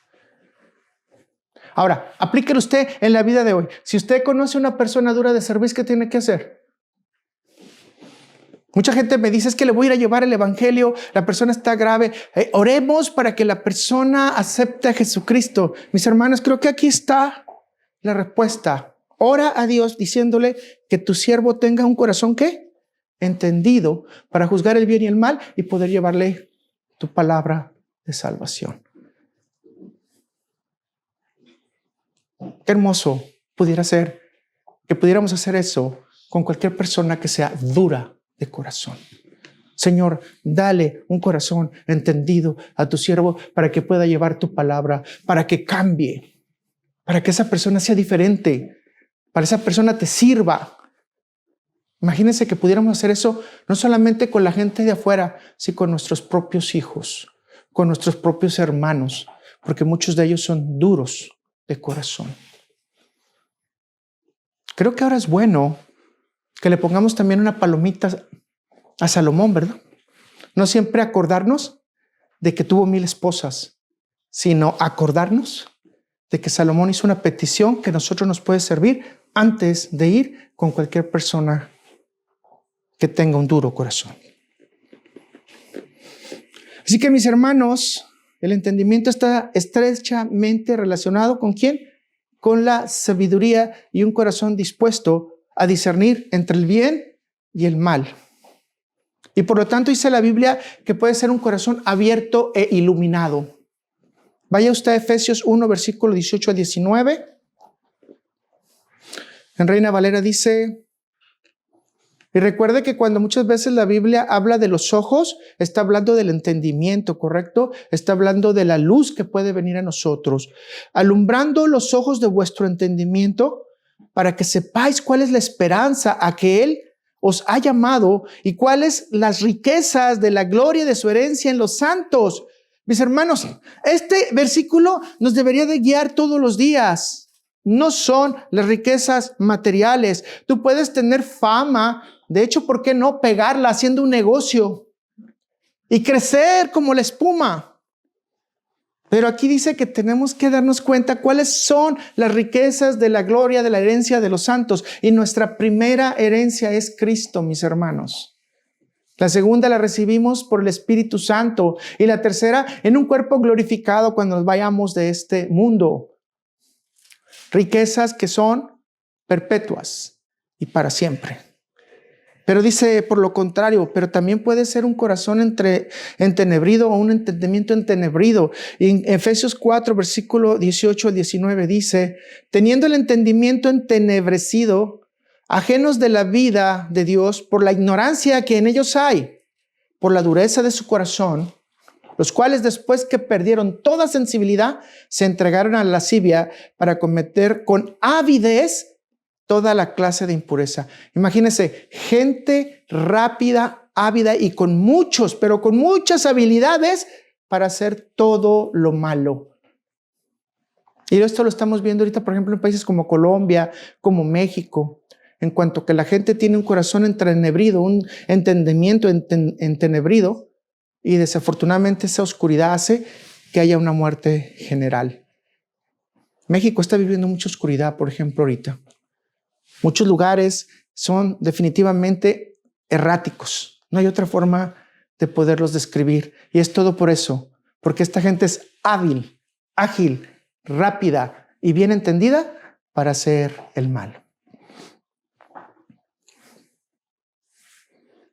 Ahora, aplíquelo usted en la vida de hoy. Si usted conoce a una persona dura de cerviz, ¿qué tiene que hacer? Mucha gente me dice, es que le voy a ir a llevar el evangelio, la persona está grave. Oremos para que la persona acepte a Jesucristo. Mis hermanos, creo que aquí está la respuesta. Ora a Dios diciéndole que tu siervo tenga un corazón, ¿qué? Entendido para juzgar el bien y el mal y poder llevarle tu palabra de salvación. Qué hermoso pudiera ser que pudiéramos hacer eso con cualquier persona que sea dura de corazón. Señor, dale un corazón entendido a tu siervo para que pueda llevar tu palabra, para que cambie, para que esa persona sea diferente, para que esa persona te sirva. Imagínense que pudiéramos hacer eso no solamente con la gente de afuera, sino con nuestros propios hijos, con nuestros propios hermanos, porque muchos de ellos son duros de corazón. Creo que ahora es bueno que le pongamos también una palomita a Salomón, ¿verdad? No siempre acordarnos de que tuvo 1000 esposas, sino acordarnos de que Salomón hizo una petición que a nosotros nos puede servir antes de ir con cualquier persona que tenga un duro corazón. Así que mis hermanos, el entendimiento está estrechamente relacionado ¿con quién? Con la sabiduría y un corazón dispuesto a discernir entre el bien y el mal. Y por lo tanto dice la Biblia que puede ser un corazón abierto e iluminado. Vaya usted a Efesios 1, versículo 18 al 19. En Reina Valera dice, y recuerde que cuando muchas veces la Biblia habla de los ojos, está hablando del entendimiento, ¿correcto? Está hablando de la luz que puede venir a nosotros. Alumbrando los ojos de vuestro entendimiento, para que sepáis cuál es la esperanza a que Él os ha llamado y cuáles las riquezas de la gloria de su herencia en los santos. Mis hermanos, este versículo nos debería de guiar todos los días. no son las riquezas materiales. Tú puedes tener fama, de hecho, ¿por qué no pegarla haciendo un negocio y crecer como la espuma? Pero aquí dice que tenemos que darnos cuenta cuáles son las riquezas de la gloria, de la herencia de los santos. Y nuestra primera herencia es Cristo, mis hermanos. La segunda la recibimos por el Espíritu Santo. Y la tercera, en un cuerpo glorificado cuando nos vayamos de este mundo. Riquezas que son perpetuas y para siempre. Pero dice por lo contrario, pero también puede ser un corazón entenebrido o un entendimiento entenebrido. Y en Efesios 4, versículo 18 al 19 dice, teniendo el entendimiento entenebrecido, ajenos de la vida de Dios por la ignorancia que en ellos hay, por la dureza de su corazón, los cuales después que perdieron toda sensibilidad, se entregaron a la lascivia para cometer con avidez toda la clase de impureza. Imagínense, gente rápida, ávida y con muchas habilidades para hacer todo lo malo. Y esto lo estamos viendo ahorita, por ejemplo, en países como Colombia, como México, en cuanto que la gente tiene un corazón entenebrido, un entendimiento entenebrido, y desafortunadamente esa oscuridad hace que haya una muerte general. México está viviendo mucha oscuridad, por ejemplo, ahorita. Muchos lugares son definitivamente erráticos. No hay otra forma de poderlos describir. Y es todo por eso, porque esta gente es hábil, ágil, rápida y bien entendida para hacer el mal.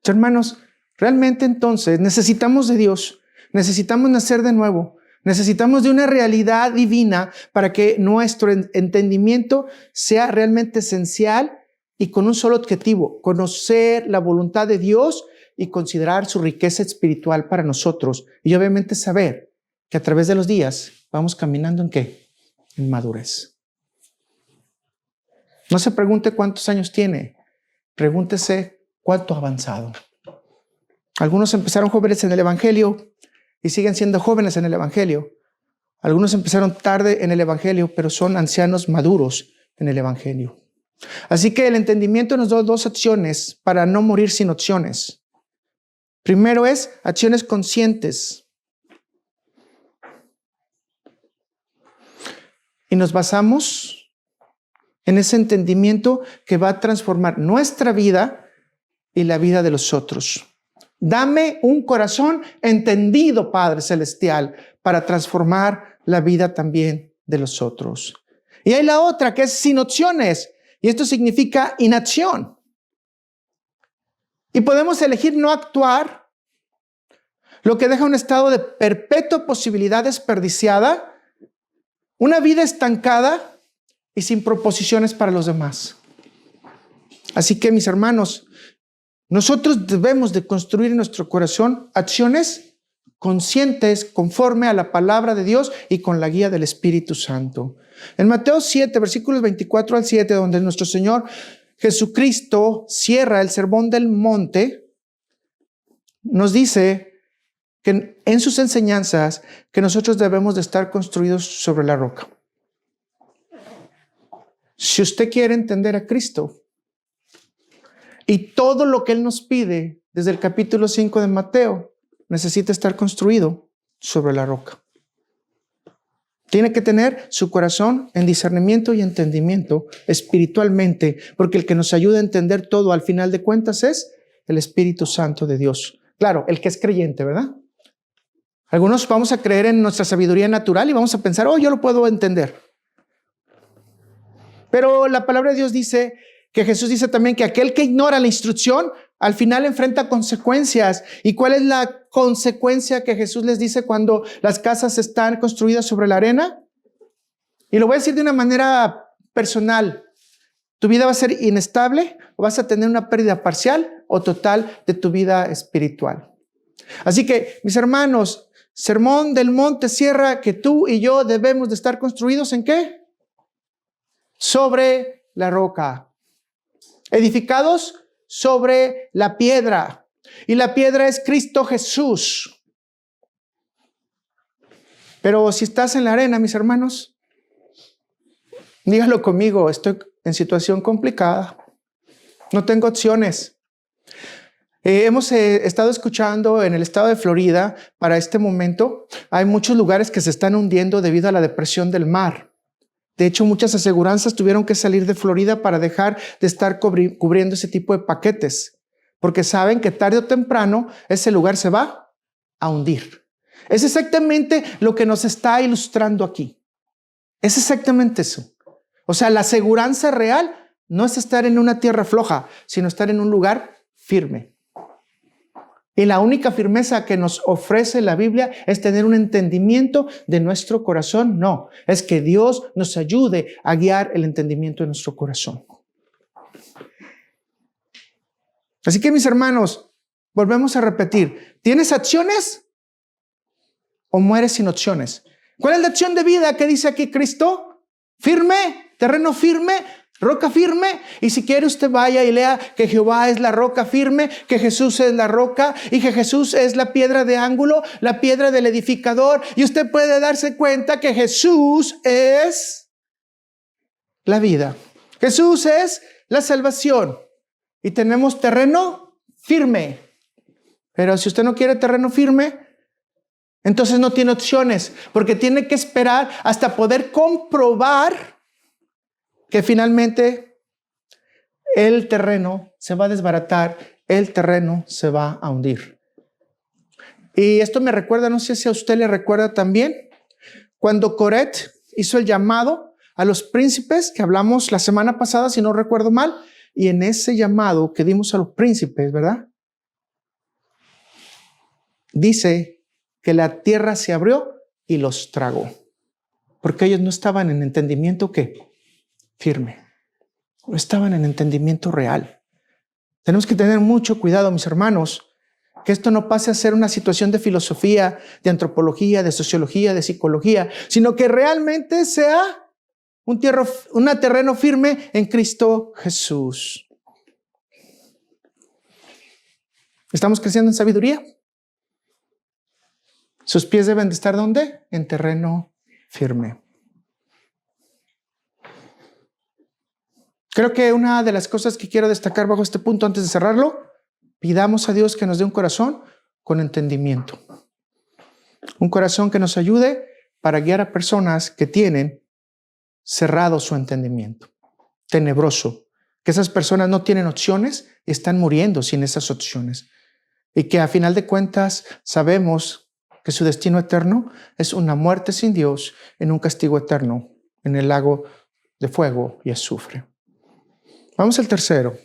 Hermanos, realmente entonces necesitamos de Dios, necesitamos nacer de nuevo, necesitamos de una realidad divina para que nuestro entendimiento sea realmente esencial y con un solo objetivo, conocer la voluntad de Dios y considerar su riqueza espiritual para nosotros. Y obviamente saber que a través de los días vamos caminando ¿en qué? En madurez. No se pregunte cuántos años tiene, pregúntese cuánto ha avanzado. Algunos empezaron jóvenes en el Evangelio y siguen siendo jóvenes en el Evangelio. Algunos empezaron tarde en el Evangelio, pero son ancianos maduros en el Evangelio. Así que el entendimiento nos da dos opciones para no morir sin opciones. Primero es acciones conscientes. Y nos basamos en ese entendimiento que va a transformar nuestra vida y la vida de los otros. Dame un corazón entendido, Padre Celestial, para transformar la vida también de los otros. Y hay la otra que es sin opciones, y esto significa inacción. Y podemos elegir no actuar, lo que deja un estado de perpetua posibilidad desperdiciada, una vida estancada y sin proposiciones para los demás. Así que, mis hermanos, nosotros debemos de construir en nuestro corazón acciones conscientes conforme a la palabra de Dios y con la guía del Espíritu Santo. En Mateo 7, versículos 24 al 7, donde nuestro Señor Jesucristo cierra el sermón del monte, nos dice que en sus enseñanzas que nosotros debemos de estar construidos sobre la roca. Si usted quiere entender a Cristo, y todo lo que Él nos pide desde el capítulo 5 de Mateo necesita estar construido sobre la roca. Tiene que tener su corazón en discernimiento y entendimiento espiritualmente, porque el que nos ayuda a entender todo al final de cuentas es el Espíritu Santo de Dios. Claro, el que es creyente, ¿verdad? Algunos vamos a creer en nuestra sabiduría natural y vamos a pensar, yo lo puedo entender. Pero la palabra de Dios dice que Jesús dice también que aquel que ignora la instrucción, al final enfrenta consecuencias. ¿Y cuál es la consecuencia que Jesús les dice cuando las casas están construidas sobre la arena? Y lo voy a decir de una manera personal. ¿Tu vida va a ser inestable o vas a tener una pérdida parcial o total de tu vida espiritual? Así que, mis hermanos, Sermón del Monte cierra que tú y yo debemos de estar construidos ¿en qué? Sobre la roca. Edificados sobre la piedra. Y la piedra es Cristo Jesús. Pero si estás en la arena, mis hermanos, Dígalo conmigo, estoy en situación complicada. No tengo opciones. Hemos estado escuchando en el estado de Florida, para este momento, hay muchos lugares que se están hundiendo debido a la depresión del mar. De hecho, muchas aseguranzas tuvieron que salir de Florida para dejar de estar cubriendo ese tipo de paquetes, porque saben que tarde o temprano ese lugar se va a hundir. Es exactamente lo que nos está ilustrando aquí. Es exactamente eso. O sea, la aseguranza real no es estar en una tierra floja, sino estar en un lugar firme. Y la única firmeza que nos ofrece la Biblia es tener un entendimiento de nuestro corazón. No, es que Dios nos ayude a guiar el entendimiento de nuestro corazón. Así que, mis hermanos, volvemos a repetir. ¿Tienes acciones o mueres sin opciones? ¿Cuál es la acción de vida que dice aquí Cristo? Firme, terreno firme, roca firme. Y si quiere, usted vaya y lea que Jehová es la roca firme, que Jesús es la roca y que Jesús es la piedra de ángulo, la piedra del edificador. Y usted puede darse cuenta que Jesús es la vida. Jesús es la salvación. Y tenemos terreno firme. Pero si usted no quiere terreno firme, entonces no tiene opciones, porque tiene que esperar hasta poder comprobar que finalmente el terreno se va a desbaratar, el terreno se va a hundir. Y esto me recuerda, no sé si a usted le recuerda también, cuando Coret hizo el llamado a los príncipes, que hablamos la semana pasada, si no recuerdo mal, y en ese llamado que dimos a los príncipes, ¿verdad? Dice que la tierra se abrió y los tragó, porque ellos no estaban en entendimiento ¿qué? Firme. No estaban en entendimiento real. Tenemos que tener mucho cuidado, mis hermanos, que esto no pase a ser una situación de filosofía, de antropología, de sociología, de psicología, sino que realmente sea un terreno firme en Cristo Jesús. ¿Estamos creciendo en sabiduría? Sus pies deben de estar ¿dónde? En terreno firme. Creo que una de las cosas que quiero destacar bajo este punto antes de cerrarlo, pidamos a Dios que nos dé un corazón con entendimiento. Un corazón que nos ayude para guiar a personas que tienen cerrado su entendimiento, tenebroso, que esas personas no tienen opciones y están muriendo sin esas opciones. Y que a final de cuentas sabemos que su destino eterno es una muerte sin Dios en un castigo eterno en el lago de fuego y azufre. Vamos al tercero.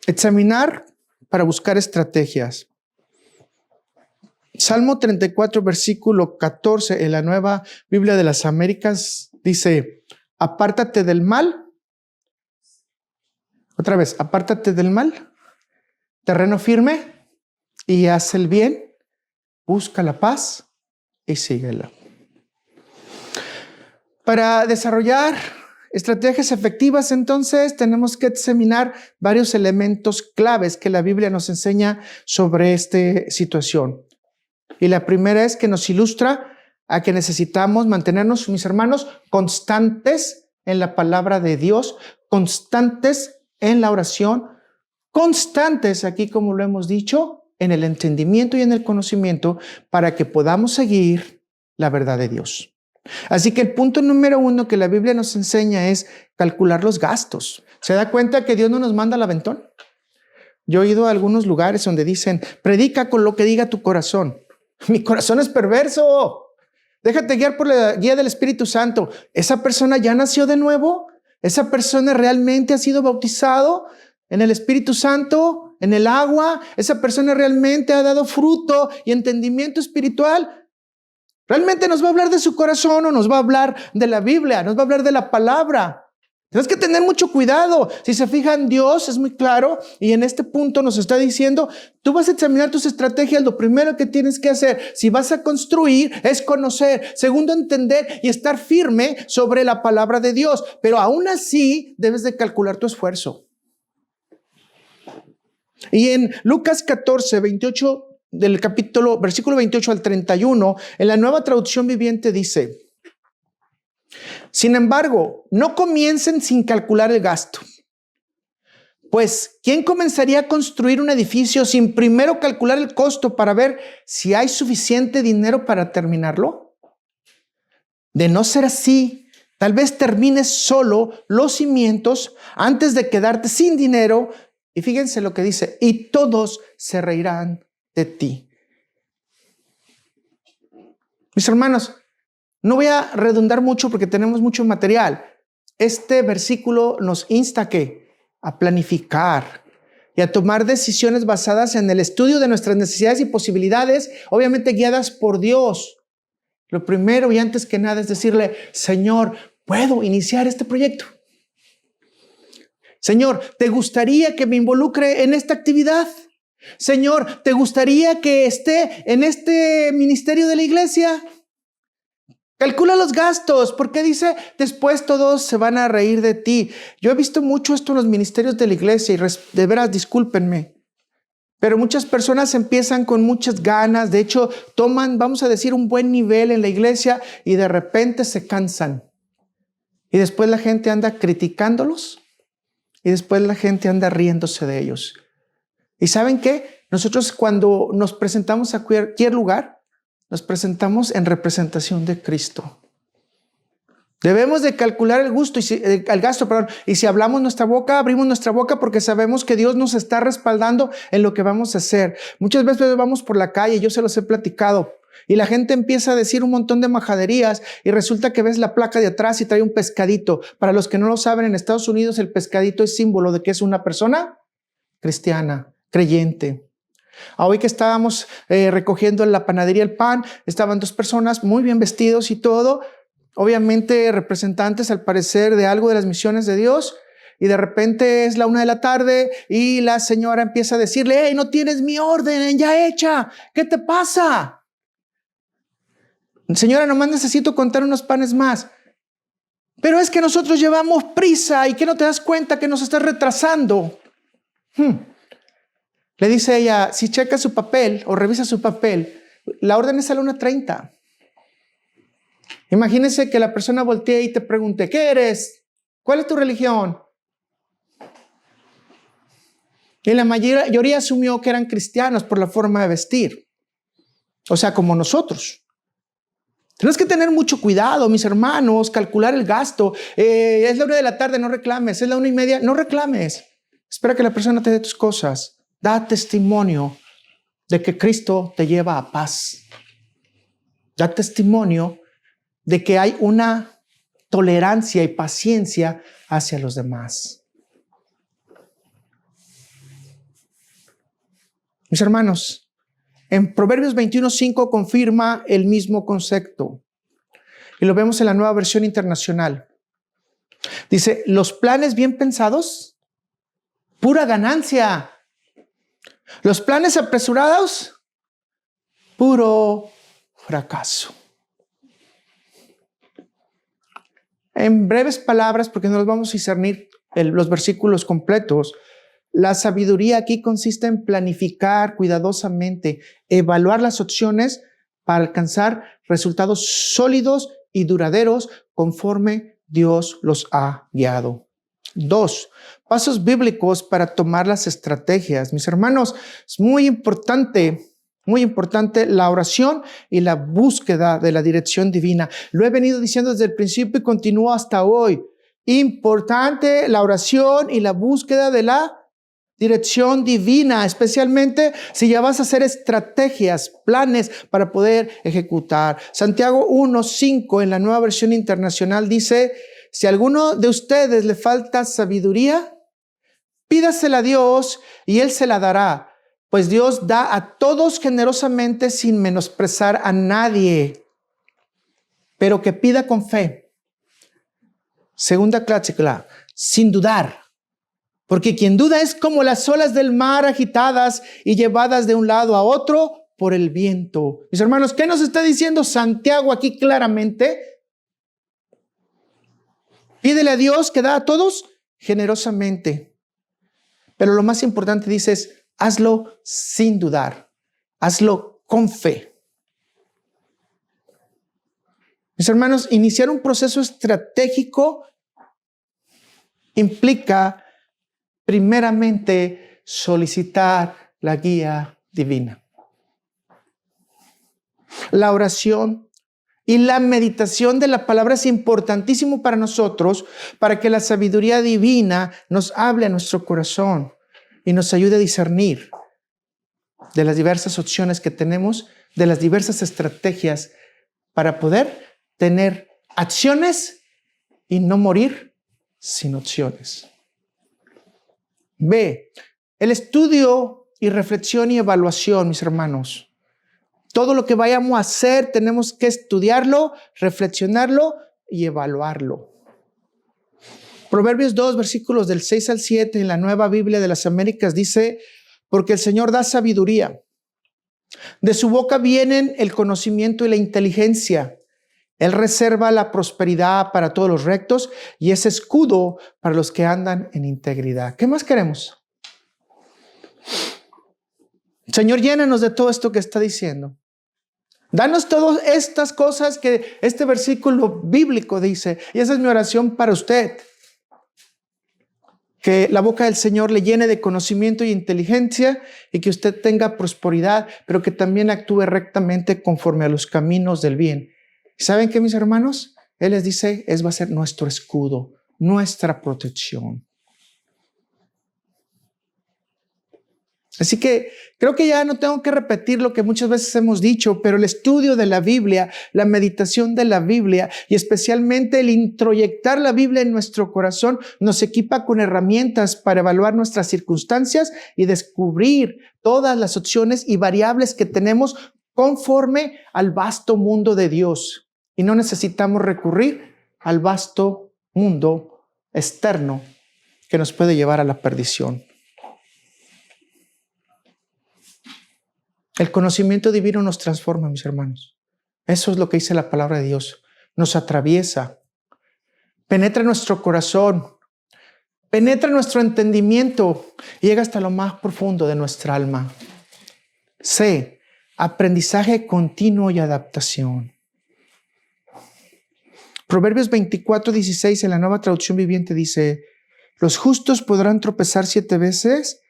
Examinar para buscar estrategias. Salmo 34, versículo 14, en la Nueva Biblia de las Américas, dice, apártate del mal. Otra vez, apártate del mal, terreno firme, y haz el bien, busca la paz y síguela. Para desarrollar estrategias efectivas, entonces, tenemos que examinar varios elementos claves que la Biblia nos enseña sobre esta situación. Y la primera es que nos ilustra a que necesitamos mantenernos, mis hermanos, constantes en la palabra de Dios, constantes en la oración, constantes aquí, como lo hemos dicho, en el entendimiento y en el conocimiento para que podamos seguir la verdad de Dios. Así que el punto número 1 que la Biblia nos enseña es calcular los gastos. ¿Se da cuenta que Dios no nos manda al aventón? Yo he ido a algunos lugares donde dicen, predica con lo que diga tu corazón. Mi corazón es perverso. Déjate guiar por la guía del Espíritu Santo. ¿Esa persona ya nació de nuevo? ¿Esa persona realmente ha sido bautizado en el Espíritu Santo, en el agua? ¿Esa persona realmente ha dado fruto y entendimiento espiritual? ¿Realmente nos va a hablar de su corazón o nos va a hablar de la Biblia? Nos va a hablar de la palabra. Tienes que tener mucho cuidado. Si se fijan, Dios es muy claro y en este punto nos está diciendo, tú vas a examinar tus estrategias. Lo primero que tienes que hacer, si vas a construir, es conocer. Segundo, entender y estar firme sobre la palabra de Dios. Pero aún así, debes de calcular tu esfuerzo. Y en Lucas 14, 28, del capítulo, versículo 28 al 31, en la Nueva Traducción Viviente dice, Sin embargo, no comiencen sin calcular el gasto. Pues, ¿quién comenzaría a construir un edificio sin primero calcular el costo para ver si hay suficiente dinero para terminarlo? De no ser así, tal vez termines solo los cimientos antes de quedarte sin dinero. Y fíjense lo que dice, y todos se reirán de ti. Mis hermanos, no voy a redundar mucho porque tenemos mucho material. Este versículo nos insta a planificar y a tomar decisiones basadas en el estudio de nuestras necesidades y posibilidades, obviamente guiadas por Dios. Lo primero y antes que nada es decirle, Señor, ¿puedo iniciar este proyecto? Señor, ¿te gustaría que me involucre en esta actividad? Señor, ¿te gustaría que esté en este ministerio de la iglesia? Calcula los gastos, porque dice, después todos se van a reír de ti. Yo he visto mucho esto en los ministerios de la iglesia y de veras, discúlpenme, pero muchas personas empiezan con muchas ganas, de hecho toman, vamos a decir, un buen nivel en la iglesia y de repente se cansan. Y después la gente anda criticándolos y después la gente anda riéndose de ellos. ¿Y saben qué? Nosotros cuando nos presentamos a cualquier lugar, nos presentamos en representación de Cristo. Debemos de calcular el gasto. Y si hablamos nuestra boca, abrimos nuestra boca porque sabemos que Dios nos está respaldando en lo que vamos a hacer. Muchas veces vamos por la calle, yo se los he platicado, y la gente empieza a decir un montón de majaderías y resulta que ves la placa de atrás y trae un pescadito. Para los que no lo saben, en Estados Unidos el pescadito es símbolo de que es una persona cristiana, creyente. Hoy que estábamos recogiendo en la panadería el pan, estaban dos personas muy bien vestidos y todo, obviamente representantes al parecer de algo de las misiones de Dios, y de repente es la 1 de la tarde y la señora empieza a decirle, hey, no tienes mi orden ya hecha, ¿qué te pasa? Señora, nomás necesito contar unos panes más. Pero es que nosotros llevamos prisa y que no te das cuenta que nos estás retrasando. Le dice ella, si checa su papel o revisa su papel, la orden es a la 1:30. Imagínense que la persona voltee y te pregunte, ¿qué eres? ¿Cuál es tu religión? Y la mayoría asumió que eran cristianos por la forma de vestir. O sea, como nosotros. Tenemos que tener mucho cuidado, mis hermanos, calcular el gasto. Es la 1 de la tarde, no reclames. Es la 1:30, no reclames. Espera que la persona te dé tus cosas. Da testimonio de que Cristo te lleva a paz. Da testimonio de que hay una tolerancia y paciencia hacia los demás. Mis hermanos, en Proverbios 21:5 confirma el mismo concepto. Y lo vemos en la Nueva Versión Internacional. Dice, los planes bien pensados, pura ganancia. Los planes apresurados, puro fracaso. En breves palabras, porque no los vamos a discernir los versículos completos, la sabiduría aquí consiste en planificar cuidadosamente, evaluar las opciones para alcanzar resultados sólidos y duraderos conforme Dios los ha guiado. 2, pasos bíblicos para tomar las estrategias. Mis hermanos, es muy importante la oración y la búsqueda de la dirección divina. Lo he venido diciendo desde el principio y continúo hasta hoy. Importante la oración y la búsqueda de la dirección divina, especialmente si ya vas a hacer estrategias, planes para poder ejecutar. Santiago 1:5 en la Nueva Versión Internacional dice, si a alguno de ustedes le falta sabiduría, pídasela a Dios y Él se la dará, pues Dios da a todos generosamente sin menosprezar a nadie, pero que pida con fe. Segunda clásica, sin dudar, porque quien duda es como las olas del mar agitadas y llevadas de un lado a otro por el viento. Mis hermanos, ¿qué nos está diciendo Santiago aquí claramente? Pídele a Dios que da a todos generosamente. Pero lo más importante dice es, hazlo sin dudar. Hazlo con fe. Mis hermanos, iniciar un proceso estratégico implica primeramente solicitar la guía divina. La oración y la meditación de la palabra es importantísimo para nosotros, para que la sabiduría divina nos hable a nuestro corazón y nos ayude a discernir de las diversas opciones que tenemos, de las diversas estrategias para poder tener acciones y no morir sin opciones. B, el estudio y reflexión y evaluación, mis hermanos. Todo lo que vayamos a hacer tenemos que estudiarlo, reflexionarlo y evaluarlo. Proverbios 2, versículos del 6 al 7 en la Nueva Biblia de las Américas dice: porque el Señor da sabiduría. De su boca vienen el conocimiento y la inteligencia. Él reserva la prosperidad para todos los rectos y es escudo para los que andan en integridad. ¿Qué más queremos? Señor, llénanos de todo esto que está diciendo. Danos todas estas cosas que este versículo bíblico dice. Y esa es mi oración para usted. Que la boca del Señor le llene de conocimiento y inteligencia y que usted tenga prosperidad, pero que también actúe rectamente conforme a los caminos del bien. ¿Saben qué, mis hermanos? Él les dice, va a ser nuestro escudo, nuestra protección. Así que creo que ya no tengo que repetir lo que muchas veces hemos dicho, pero el estudio de la Biblia, la meditación de la Biblia y especialmente el introyectar la Biblia en nuestro corazón nos equipa con herramientas para evaluar nuestras circunstancias y descubrir todas las opciones y variables que tenemos conforme al vasto mundo de Dios. Y no necesitamos recurrir al vasto mundo externo que nos puede llevar a la perdición. El conocimiento divino nos transforma, mis hermanos. Eso es lo que dice la palabra de Dios. Nos atraviesa, penetra nuestro corazón, penetra nuestro entendimiento y llega hasta lo más profundo de nuestra alma. C, aprendizaje continuo y adaptación. Proverbios 24:16 en la Nueva Traducción Viviente dice: los justos podrán tropezar 7 veces,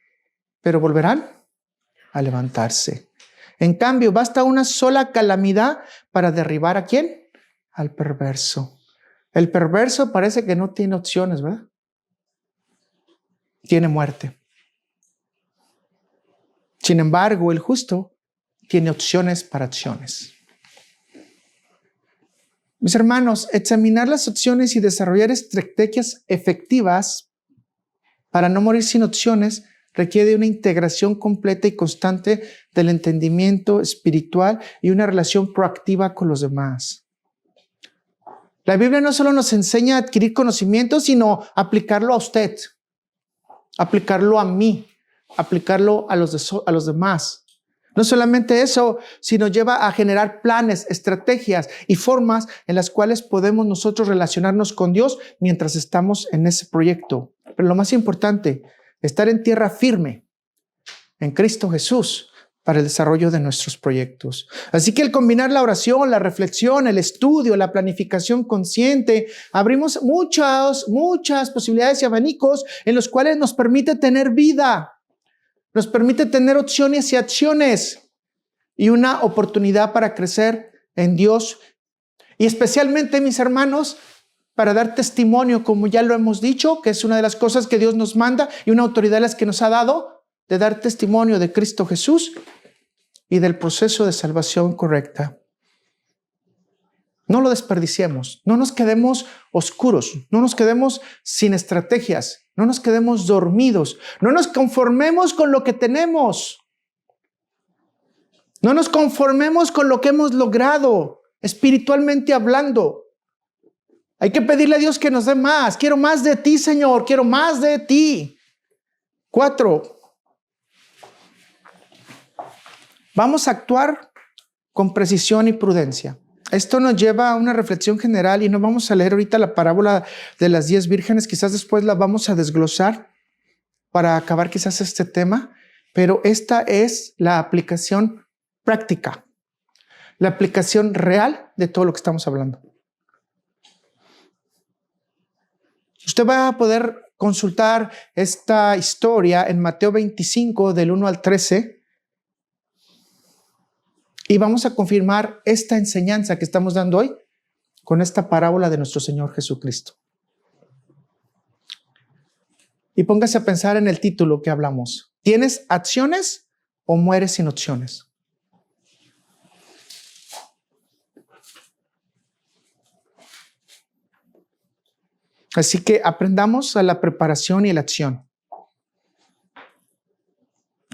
pero volverán a levantarse. En cambio, basta una sola calamidad para derribar ¿a quién? Al perverso. El perverso parece que no tiene opciones, ¿verdad? Tiene muerte. Sin embargo, el justo tiene opciones para acciones. Mis hermanos, examinar las opciones y desarrollar estrategias efectivas para no morir sin opciones requiere una integración completa y constante del entendimiento espiritual y una relación proactiva con los demás. La Biblia no solo nos enseña a adquirir conocimiento, sino aplicarlo a usted, aplicarlo a mí, aplicarlo a los demás. No solamente eso, sino lleva a generar planes, estrategias y formas en las cuales podemos nosotros relacionarnos con Dios mientras estamos en ese proyecto. Pero lo más importante, estar en tierra firme en Cristo Jesús para el desarrollo de nuestros proyectos. Así que el combinar la oración, la reflexión, el estudio, la planificación consciente, abrimos muchas posibilidades y abanicos en los cuales nos permite tener vida, nos permite tener opciones y acciones y una oportunidad para crecer en Dios y especialmente, mis hermanos, para dar testimonio, como ya lo hemos dicho, que es una de las cosas que Dios nos manda y una autoridad de las que nos ha dado, de dar testimonio de Cristo Jesús y del proceso de salvación correcta. No lo desperdiciemos, no nos quedemos oscuros, no nos quedemos sin estrategias, no nos quedemos dormidos, no nos conformemos con lo que tenemos, no nos conformemos con lo que hemos logrado espiritualmente hablando. Hay que pedirle a Dios que nos dé más. Quiero más de ti, Señor. Quiero más de ti. 4. Vamos a actuar con precisión y prudencia. Esto nos lleva a una reflexión general y no vamos a leer ahorita la parábola de las 10 vírgenes. Quizás después la vamos a desglosar para acabar quizás este tema. Pero esta es la aplicación práctica. La aplicación real de todo lo que estamos hablando. Usted va a poder consultar esta historia en Mateo 25 del 1 al 13 y vamos a confirmar esta enseñanza que estamos dando hoy con esta parábola de nuestro Señor Jesucristo. Y póngase a pensar en el título que hablamos. ¿Tienes acciones o mueres sin opciones? Así que aprendamos a la preparación y la acción,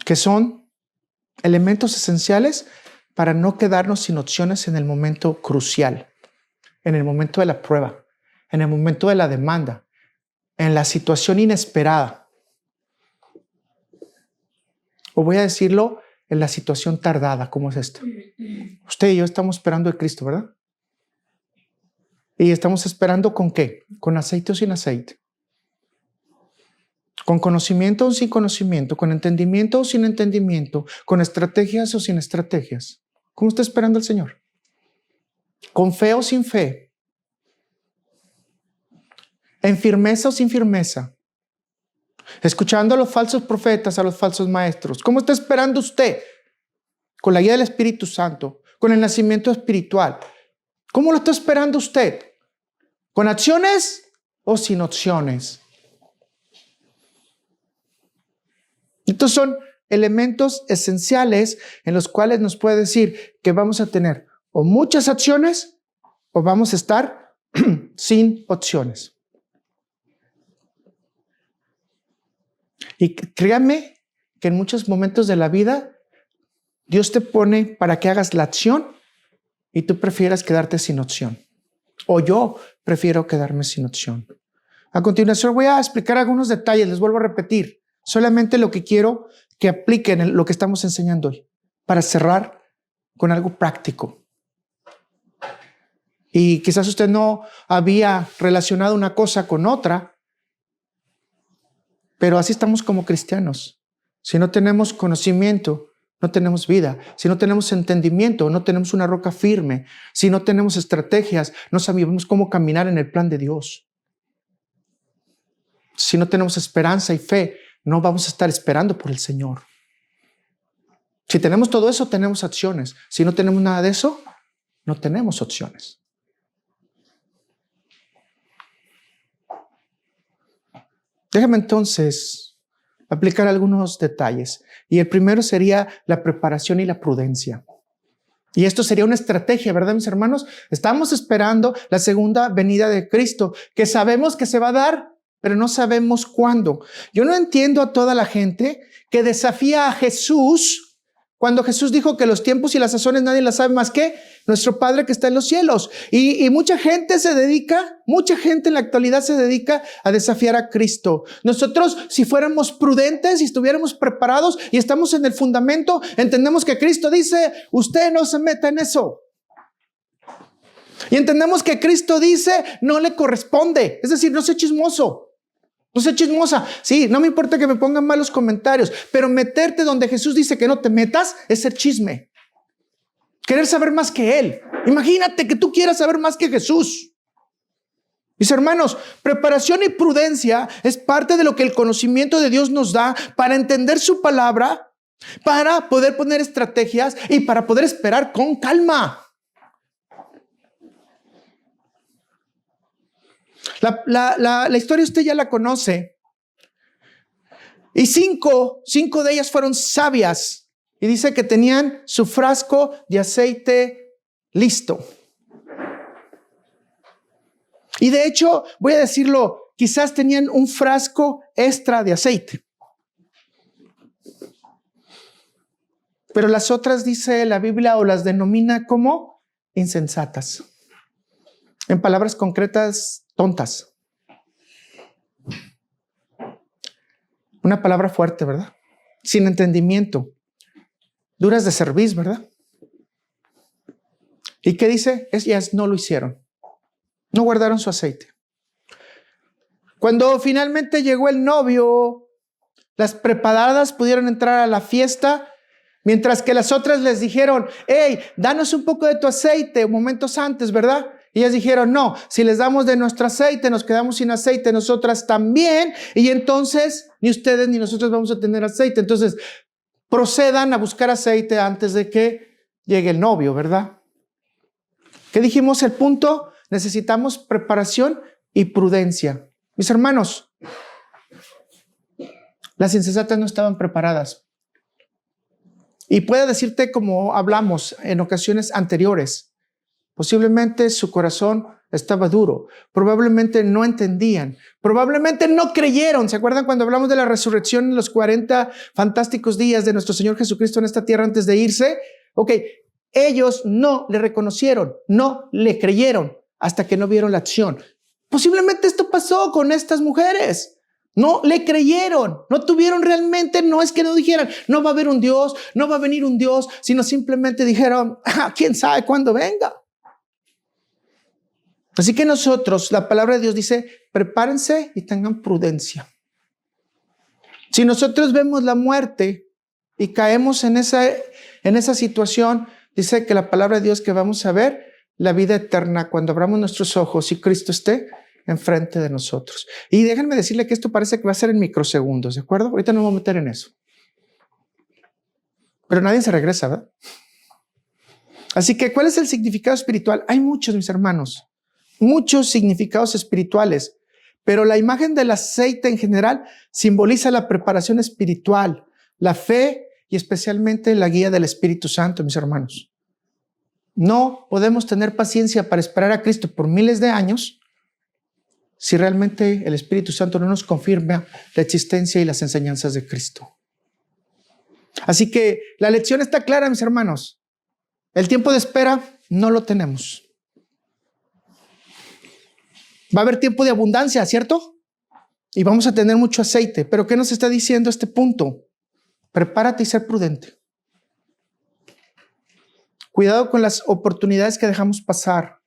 que son elementos esenciales para no quedarnos sin opciones en el momento crucial, en el momento de la prueba, en el momento de la demanda, en la situación inesperada. O voy a decirlo, en la situación tardada, como es esta. Usted y yo estamos esperando a Cristo, ¿verdad? ¿Y estamos esperando con qué? ¿Con aceite o sin aceite? ¿Con conocimiento o sin conocimiento? ¿Con entendimiento o sin entendimiento? ¿Con estrategias o sin estrategias? ¿Cómo está esperando al Señor? ¿Con fe o sin fe? ¿En firmeza o sin firmeza? ¿Escuchando a los falsos profetas, a los falsos maestros? ¿Cómo está esperando usted? ¿Con la guía del Espíritu Santo? ¿Con el nacimiento espiritual? ¿Cómo lo está esperando usted? ¿Con acciones o sin opciones? Estos son elementos esenciales en los cuales nos puede decir que vamos a tener o muchas acciones o vamos a estar sin opciones. Y créame que en muchos momentos de la vida Dios te pone para que hagas la acción y tú prefieras quedarte sin opción. O yo prefiero quedarme sin opción. A continuación voy a explicar algunos detalles, les vuelvo a repetir. Solamente lo que quiero que apliquen en lo que estamos enseñando hoy, para cerrar con algo práctico. Y quizás usted no había relacionado una cosa con otra, pero así estamos como cristianos. Si no tenemos conocimiento, no tenemos vida. Si no tenemos entendimiento, no tenemos una roca firme. Si no tenemos estrategias, no sabemos cómo caminar en el plan de Dios. Si no tenemos esperanza y fe, no vamos a estar esperando por el Señor. Si tenemos todo eso, tenemos acciones. Si no tenemos nada de eso, no tenemos opciones. Déjame entonces aplicar algunos detalles. Y el primero sería la preparación y la prudencia. Y esto sería una estrategia, ¿verdad, mis hermanos? Estamos esperando la segunda venida de Cristo, que sabemos que se va a dar, pero no sabemos cuándo. Yo no entiendo a toda la gente que desafía a Jesús cuando Jesús dijo que los tiempos y las sazones nadie las sabe más que nuestro Padre que está en los cielos. Y mucha gente en la actualidad se dedica a desafiar a Cristo. Nosotros, si fuéramos prudentes y estuviéramos preparados y estamos en el fundamento, entendemos que Cristo dice, usted no se meta en eso. Y entendemos que Cristo dice, no le corresponde. Es decir, no sea chismoso. No sea chismosa. Sí, no me importa que me pongan malos comentarios, pero meterte donde Jesús dice que no te metas es ser chisme. Querer saber más que Él. Imagínate que tú quieras saber más que Jesús. Mis hermanos, preparación y prudencia es parte de lo que el conocimiento de Dios nos da para entender su palabra, para poder poner estrategias y para poder esperar con calma. La historia usted ya la conoce. Y cinco de ellas fueron sabias. Y dice que tenían su frasco de aceite listo. Y de hecho, voy a decirlo, quizás tenían un frasco extra de aceite. Pero las otras, dice la Biblia, o las denomina como insensatas. En palabras concretas, tontas. Una palabra fuerte, ¿verdad? Sin entendimiento. Duras de cerviz, ¿verdad? ¿Y qué dice? Ellas no lo hicieron. No guardaron su aceite. Cuando finalmente llegó el novio, las preparadas pudieron entrar a la fiesta, mientras que las otras les dijeron, hey, danos un poco de tu aceite momentos antes, ¿verdad? Y ellas dijeron, no, si les damos de nuestro aceite, nos quedamos sin aceite, nosotras también, y entonces ni ustedes ni nosotros vamos a tener aceite. Entonces, procedan a buscar aceite antes de que llegue el novio, ¿verdad? ¿Qué dijimos? El punto, necesitamos preparación y prudencia. Mis hermanos, las insensatas no estaban preparadas. Y puedo decirte, como hablamos en ocasiones anteriores, posiblemente su corazón estaba duro, probablemente no entendían, probablemente no creyeron. ¿Se acuerdan cuando hablamos de la resurrección en los 40 fantásticos días de nuestro Señor Jesucristo en esta tierra antes de irse? Ok, ellos no le reconocieron, no le creyeron hasta que no vieron la acción. Posiblemente esto pasó con estas mujeres. No le creyeron, no tuvieron realmente, no es que no dijeran, no va a haber un Dios, no va a venir un Dios, sino simplemente dijeron, quién sabe cuándo venga. Así que nosotros, la palabra de Dios dice, prepárense y tengan prudencia. Si nosotros vemos la muerte y caemos en esa situación, dice que la palabra de Dios que vamos a ver, la vida eterna, cuando abramos nuestros ojos y Cristo esté enfrente de nosotros. Y déjenme decirle que esto parece que va a ser en microsegundos, ¿de acuerdo? Ahorita no me voy a meter en eso. Pero nadie se regresa, ¿verdad? Así que, ¿cuál es el significado espiritual? Hay muchos, mis hermanos, muchos significados espirituales, pero la imagen del aceite en general simboliza la preparación espiritual, la fe y especialmente la guía del Espíritu Santo, mis hermanos. No podemos tener paciencia para esperar a Cristo por miles de años si realmente el Espíritu Santo no nos confirma la existencia y las enseñanzas de Cristo. Así que la lección está clara, mis hermanos. El tiempo de espera no lo tenemos. Va a haber tiempo de abundancia, ¿cierto? Y vamos a tener mucho aceite. Pero ¿qué nos está diciendo este punto? Prepárate y sé prudente. Cuidado con las oportunidades que dejamos pasar.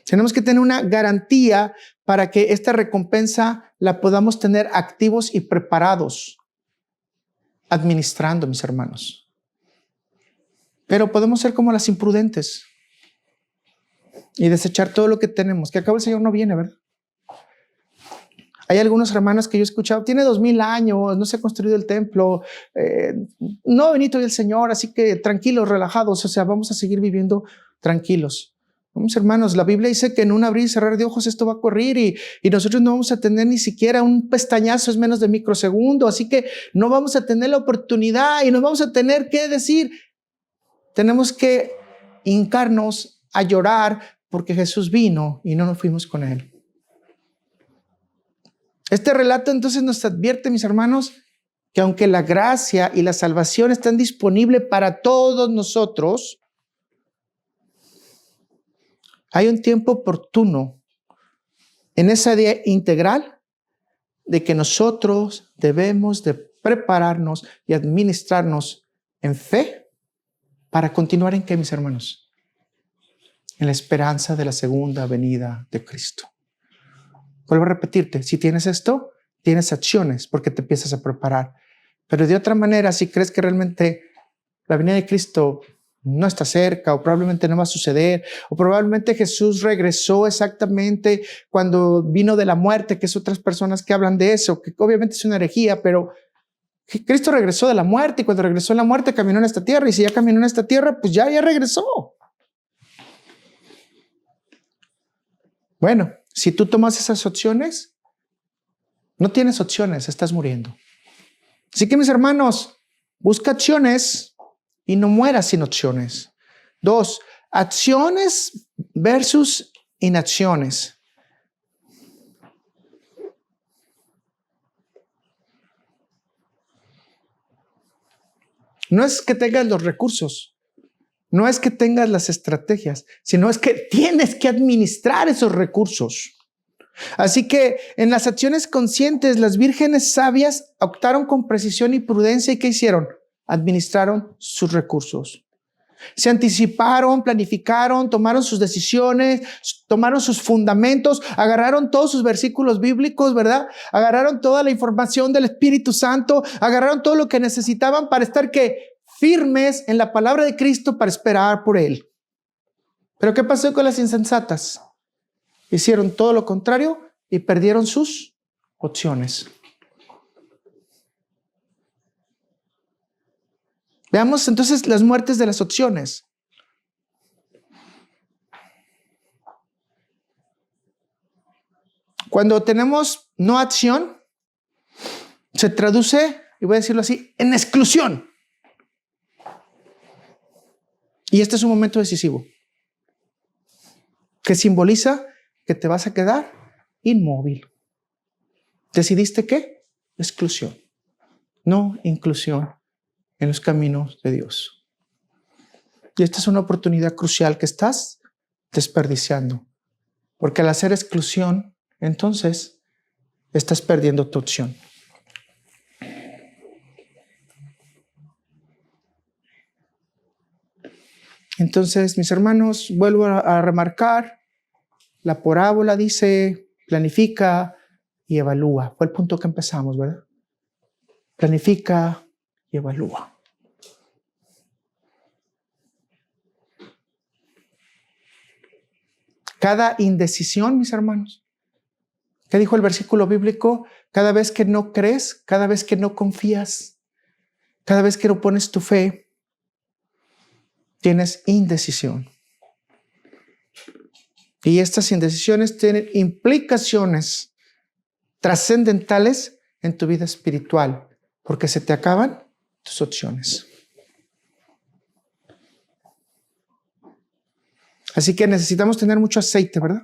Tenemos que tener una garantía para que esta recompensa la podamos tener activos y preparados, administrando, mis hermanos. Pero podemos ser como las imprudentes y desechar todo lo que tenemos, que al cabo el Señor no viene, ¿verdad? Hay algunos hermanos que yo he escuchado, tiene 2000 años, no se ha construido el templo, no ha venido el Señor, así que tranquilos, relajados, o sea, vamos a seguir viviendo tranquilos. Vamos, hermanos, la Biblia dice que en un abrir y cerrar de ojos esto va a ocurrir y nosotros no vamos a tener ni siquiera un pestañazo, es menos de microsegundo, así que no vamos a tener la oportunidad y nos vamos a tener que decir, tenemos que hincarnos a llorar porque Jesús vino y no nos fuimos con Él. Este relato entonces nos advierte, mis hermanos, que aunque la gracia y la salvación están disponibles para todos nosotros, hay un tiempo oportuno en esa idea integral de que nosotros debemos de prepararnos y administrarnos en fe para continuar en ¿qué, mis hermanos? En la esperanza de la segunda venida de Cristo. Vuelvo a repetirte, si tienes esto, tienes acciones porque te empiezas a preparar. Pero de otra manera, si crees que realmente la venida de Cristo no está cerca o probablemente no va a suceder o probablemente Jesús regresó exactamente cuando vino de la muerte, que es otras personas que hablan de eso, que obviamente es una herejía, pero Cristo regresó de la muerte y cuando regresó de la muerte caminó en esta tierra y si ya caminó en esta tierra, pues ya regresó. Bueno, si tú tomas esas opciones, no tienes opciones, estás muriendo. Así que, mis hermanos, busca acciones y no mueras sin opciones. 2, acciones versus inacciones. No es que tengas los recursos, no es que tengas las estrategias, sino es que tienes que administrar esos recursos. Así que en las acciones conscientes, las vírgenes sabias optaron con precisión y prudencia. ¿Y qué hicieron? Administraron sus recursos. Se anticiparon, planificaron, tomaron sus decisiones, tomaron sus fundamentos, agarraron todos sus versículos bíblicos, ¿verdad? Agarraron toda la información del Espíritu Santo, agarraron todo lo que necesitaban para estar firmes en la palabra de Cristo para esperar por Él. Pero ¿qué pasó con las insensatas? Hicieron todo lo contrario y perdieron sus opciones. Veamos entonces las muertes de las opciones. Cuando tenemos no acción, se traduce, y voy a decirlo así, en exclusión. Y este es un momento decisivo, que simboliza que te vas a quedar inmóvil. ¿Decidiste qué? Exclusión, no inclusión en los caminos de Dios. Y esta es una oportunidad crucial que estás desperdiciando, porque al hacer exclusión, entonces estás perdiendo tu opción. Entonces, mis hermanos, vuelvo a remarcar, la parábola dice, planifica y evalúa. Fue el punto que empezamos, ¿verdad? Planifica y evalúa. Cada indecisión, mis hermanos, ¿qué dijo el versículo bíblico? Cada vez que no crees, cada vez que no confías, cada vez que no pones tu fe, tienes indecisión. Y estas indecisiones tienen implicaciones trascendentales en tu vida espiritual, porque se te acaban tus opciones. Así que necesitamos tener mucho aceite, ¿verdad?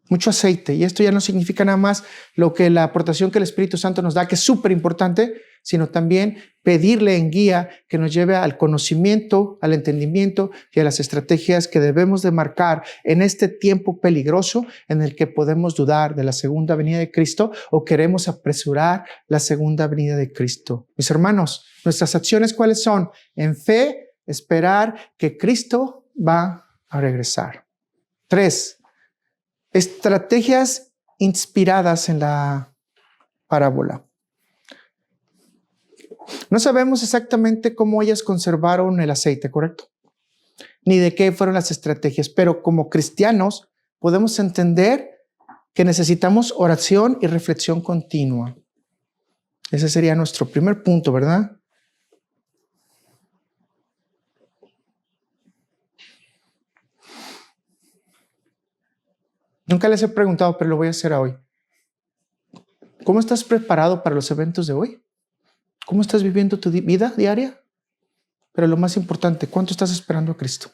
Mucho aceite. Y esto ya no significa nada más lo que la aportación que el Espíritu Santo nos da, que es súper importante, sino también pedirle en guía que nos lleve al conocimiento, al entendimiento y a las estrategias que debemos de marcar en este tiempo peligroso en el que podemos dudar de la segunda venida de Cristo o queremos apresurar la segunda venida de Cristo. Mis hermanos, nuestras acciones, ¿cuáles son? En fe, esperar que Cristo va a regresar. 3. Estrategias inspiradas en la parábola. No sabemos exactamente cómo ellas conservaron el aceite, ¿correcto? Ni de qué fueron las estrategias, pero como cristianos podemos entender que necesitamos oración y reflexión continua. Ese sería nuestro primer punto, ¿verdad? Nunca les he preguntado, pero lo voy a hacer hoy. ¿Cómo estás preparado para los eventos de hoy? ¿Cómo estás viviendo tu vida diaria? Pero lo más importante, ¿cuánto estás esperando a Cristo?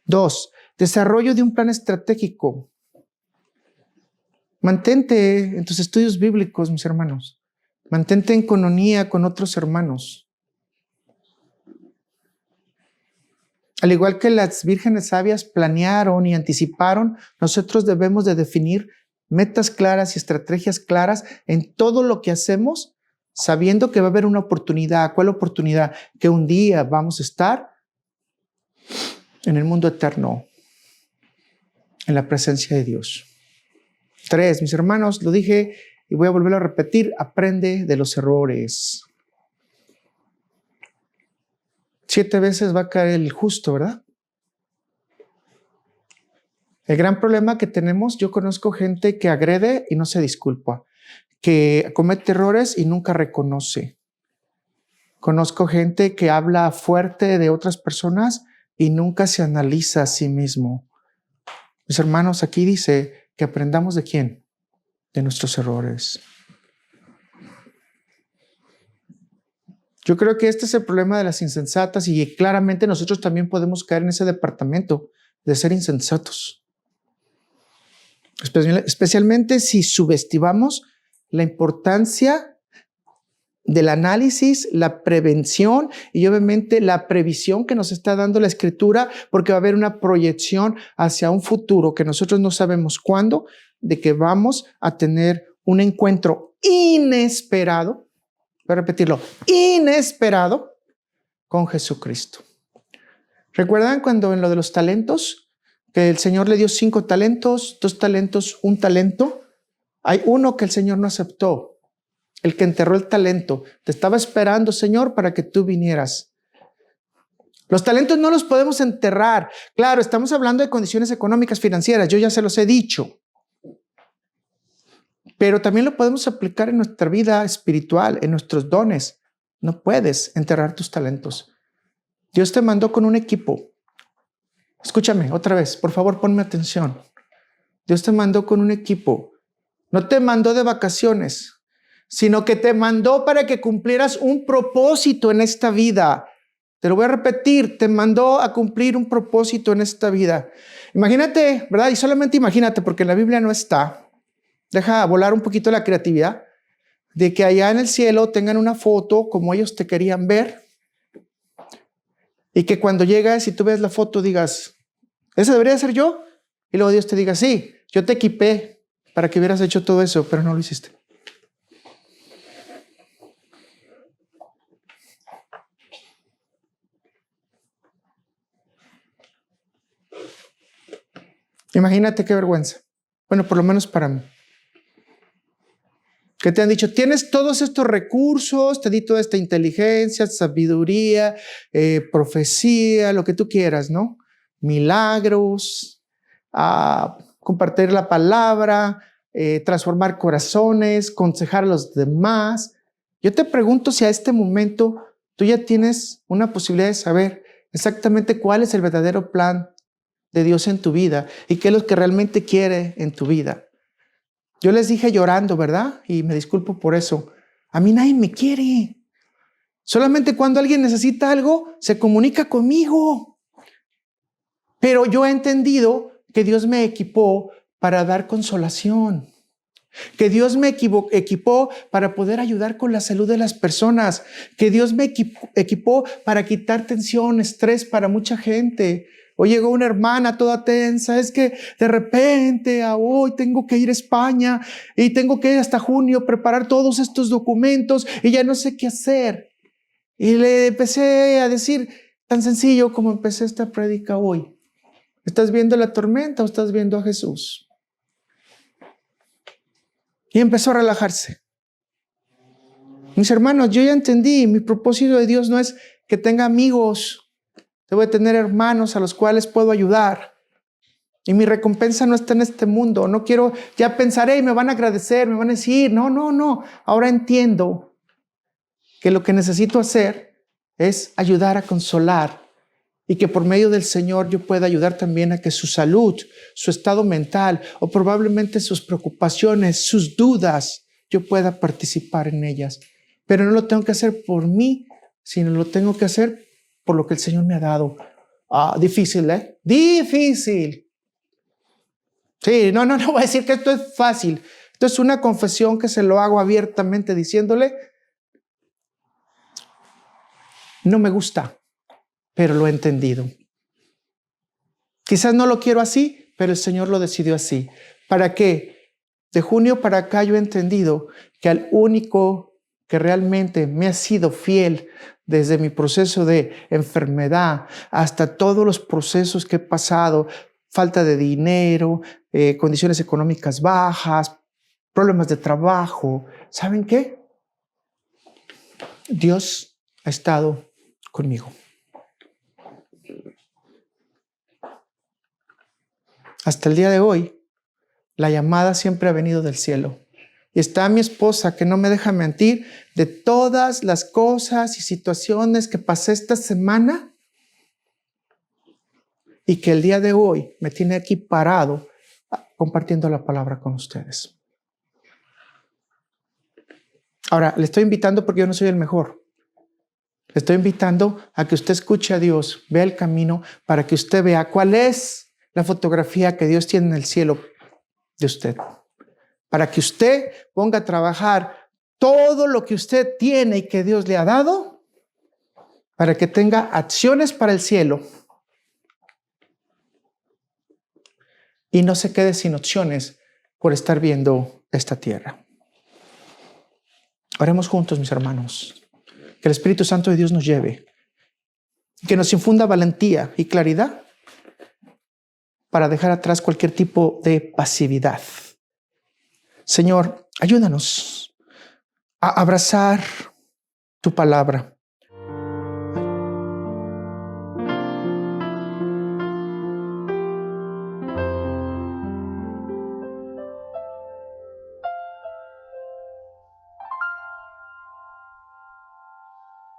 2. Desarrollo de un plan estratégico. Mantente en tus estudios bíblicos, mis hermanos. Mantente en coinonía con otros hermanos. Al igual que las vírgenes sabias planearon y anticiparon, nosotros debemos de definir metas claras y estrategias claras en todo lo que hacemos, sabiendo que va a haber una oportunidad. ¿Cuál oportunidad? Que un día vamos a estar en el mundo eterno, en la presencia de Dios. 3, mis hermanos, lo dije y voy a volverlo a repetir, aprende de los errores. 7 veces va a caer el justo, ¿verdad? El gran problema que tenemos, yo conozco gente que agrede y no se disculpa, que comete errores y nunca reconoce. Conozco gente que habla fuerte de otras personas y nunca se analiza a sí mismo. Mis hermanos, aquí dice que aprendamos ¿de quién? De nuestros errores. Yo creo que este es el problema de las insensatas y claramente nosotros también podemos caer en ese departamento de ser insensatos. Especialmente si subestimamos la importancia del análisis, la prevención y obviamente la previsión que nos está dando la Escritura, porque va a haber una proyección hacia un futuro que nosotros no sabemos cuándo, de que vamos a tener un encuentro inesperado, voy a repetirlo, inesperado con Jesucristo. ¿Recuerdan cuando en lo de los talentos, que el Señor le dio 5 talentos, 2 talentos, 1 talento? Hay uno que el Señor no aceptó, el que enterró el talento. Te estaba esperando, Señor, para que tú vinieras Los talentos no los podemos enterrar. Claro, estamos hablando de condiciones económicas, financieras. Yo ya se los he dicho. Pero también lo podemos aplicar en nuestra vida espiritual, en nuestros dones. No puedes enterrar tus talentos. Dios te mandó con un equipo. Escúchame otra vez, por favor, ponme atención. Dios te mandó con un equipo. No te mandó de vacaciones, sino que te mandó para que cumplieras un propósito en esta vida. Te lo voy a repetir, te mandó a cumplir un propósito en esta vida. Imagínate, ¿verdad? Y solamente imagínate, porque en la Biblia no está. Deja volar un poquito la creatividad, de que allá en el cielo tengan una foto como ellos te querían ver, y que cuando llegas y tú ves la foto digas, ¿ese debería ser yo? Y luego Dios te diga, sí, yo te equipé para que hubieras hecho todo eso, pero no lo hiciste. Imagínate qué vergüenza. Bueno, por lo menos para mí. Que te han dicho, tienes todos estos recursos, te di toda esta inteligencia, sabiduría, profecía, lo que tú quieras, ¿no? Milagros, compartir la palabra, transformar corazones, aconsejar a los demás. Yo te pregunto si a este momento tú ya tienes una posibilidad de saber exactamente cuál es el verdadero plan de Dios en tu vida y qué es lo que realmente quiere en tu vida. Yo les dije llorando, ¿verdad? Y me disculpo por eso. A mí nadie me quiere. Solamente cuando alguien necesita algo, se comunica conmigo. Pero yo he entendido que Dios me equipó para dar consolación. Que Dios me equipó para poder ayudar con la salud de las personas. Que Dios me equipó para quitar tensión, estrés para mucha gente. Hoy llegó una hermana toda tensa, es que de repente hoy tengo que ir a España y tengo que ir hasta junio preparar todos estos documentos y ya no sé qué hacer. Y le empecé a decir tan sencillo como empecé esta prédica hoy. ¿Estás viendo la tormenta o estás viendo a Jesús? Y empezó a relajarse. Mis hermanos, yo ya entendí, mi propósito de Dios no es que tenga amigos. Debo de tener hermanos a los cuales puedo ayudar. Y mi recompensa no está en este mundo. No quiero, ya pensaré y me van a agradecer, me van a decir, no. Ahora entiendo que lo que necesito hacer es ayudar a consolar y que por medio del Señor yo pueda ayudar también a que su salud, su estado mental o probablemente sus preocupaciones, sus dudas, yo pueda participar en ellas. Pero no lo tengo que hacer por mí, sino lo tengo que hacer por lo que el Señor me ha dado. Difícil, ¿eh? Difícil. Sí, no voy a decir que esto es fácil. Esto es una confesión que se lo hago abiertamente diciéndole, no me gusta, pero lo he entendido. Quizás no lo quiero así, pero el Señor lo decidió así. ¿Para qué? De junio para acá yo he entendido que al único que realmente me ha sido fiel desde mi proceso de enfermedad hasta todos los procesos que he pasado, falta de dinero, condiciones económicas bajas, problemas de trabajo. ¿Saben qué? Dios ha estado conmigo. Hasta el día de hoy, la llamada siempre ha venido del cielo. Y está mi esposa que no me deja mentir de todas las cosas y situaciones que pasé esta semana y que el día de hoy me tiene aquí parado compartiendo la palabra con ustedes. Ahora, le estoy invitando porque yo no soy el mejor. Le estoy invitando a que usted escuche a Dios, vea el camino para que usted vea cuál es la fotografía que Dios tiene en el cielo de usted. Para que usted ponga a trabajar todo lo que usted tiene y que Dios le ha dado, para que tenga acciones para el cielo y no se quede sin opciones por estar viendo esta tierra. Oremos juntos, mis hermanos. Que el Espíritu Santo de Dios nos lleve, que nos infunda valentía y claridad para dejar atrás cualquier tipo de pasividad. Señor, ayúdanos a abrazar tu palabra,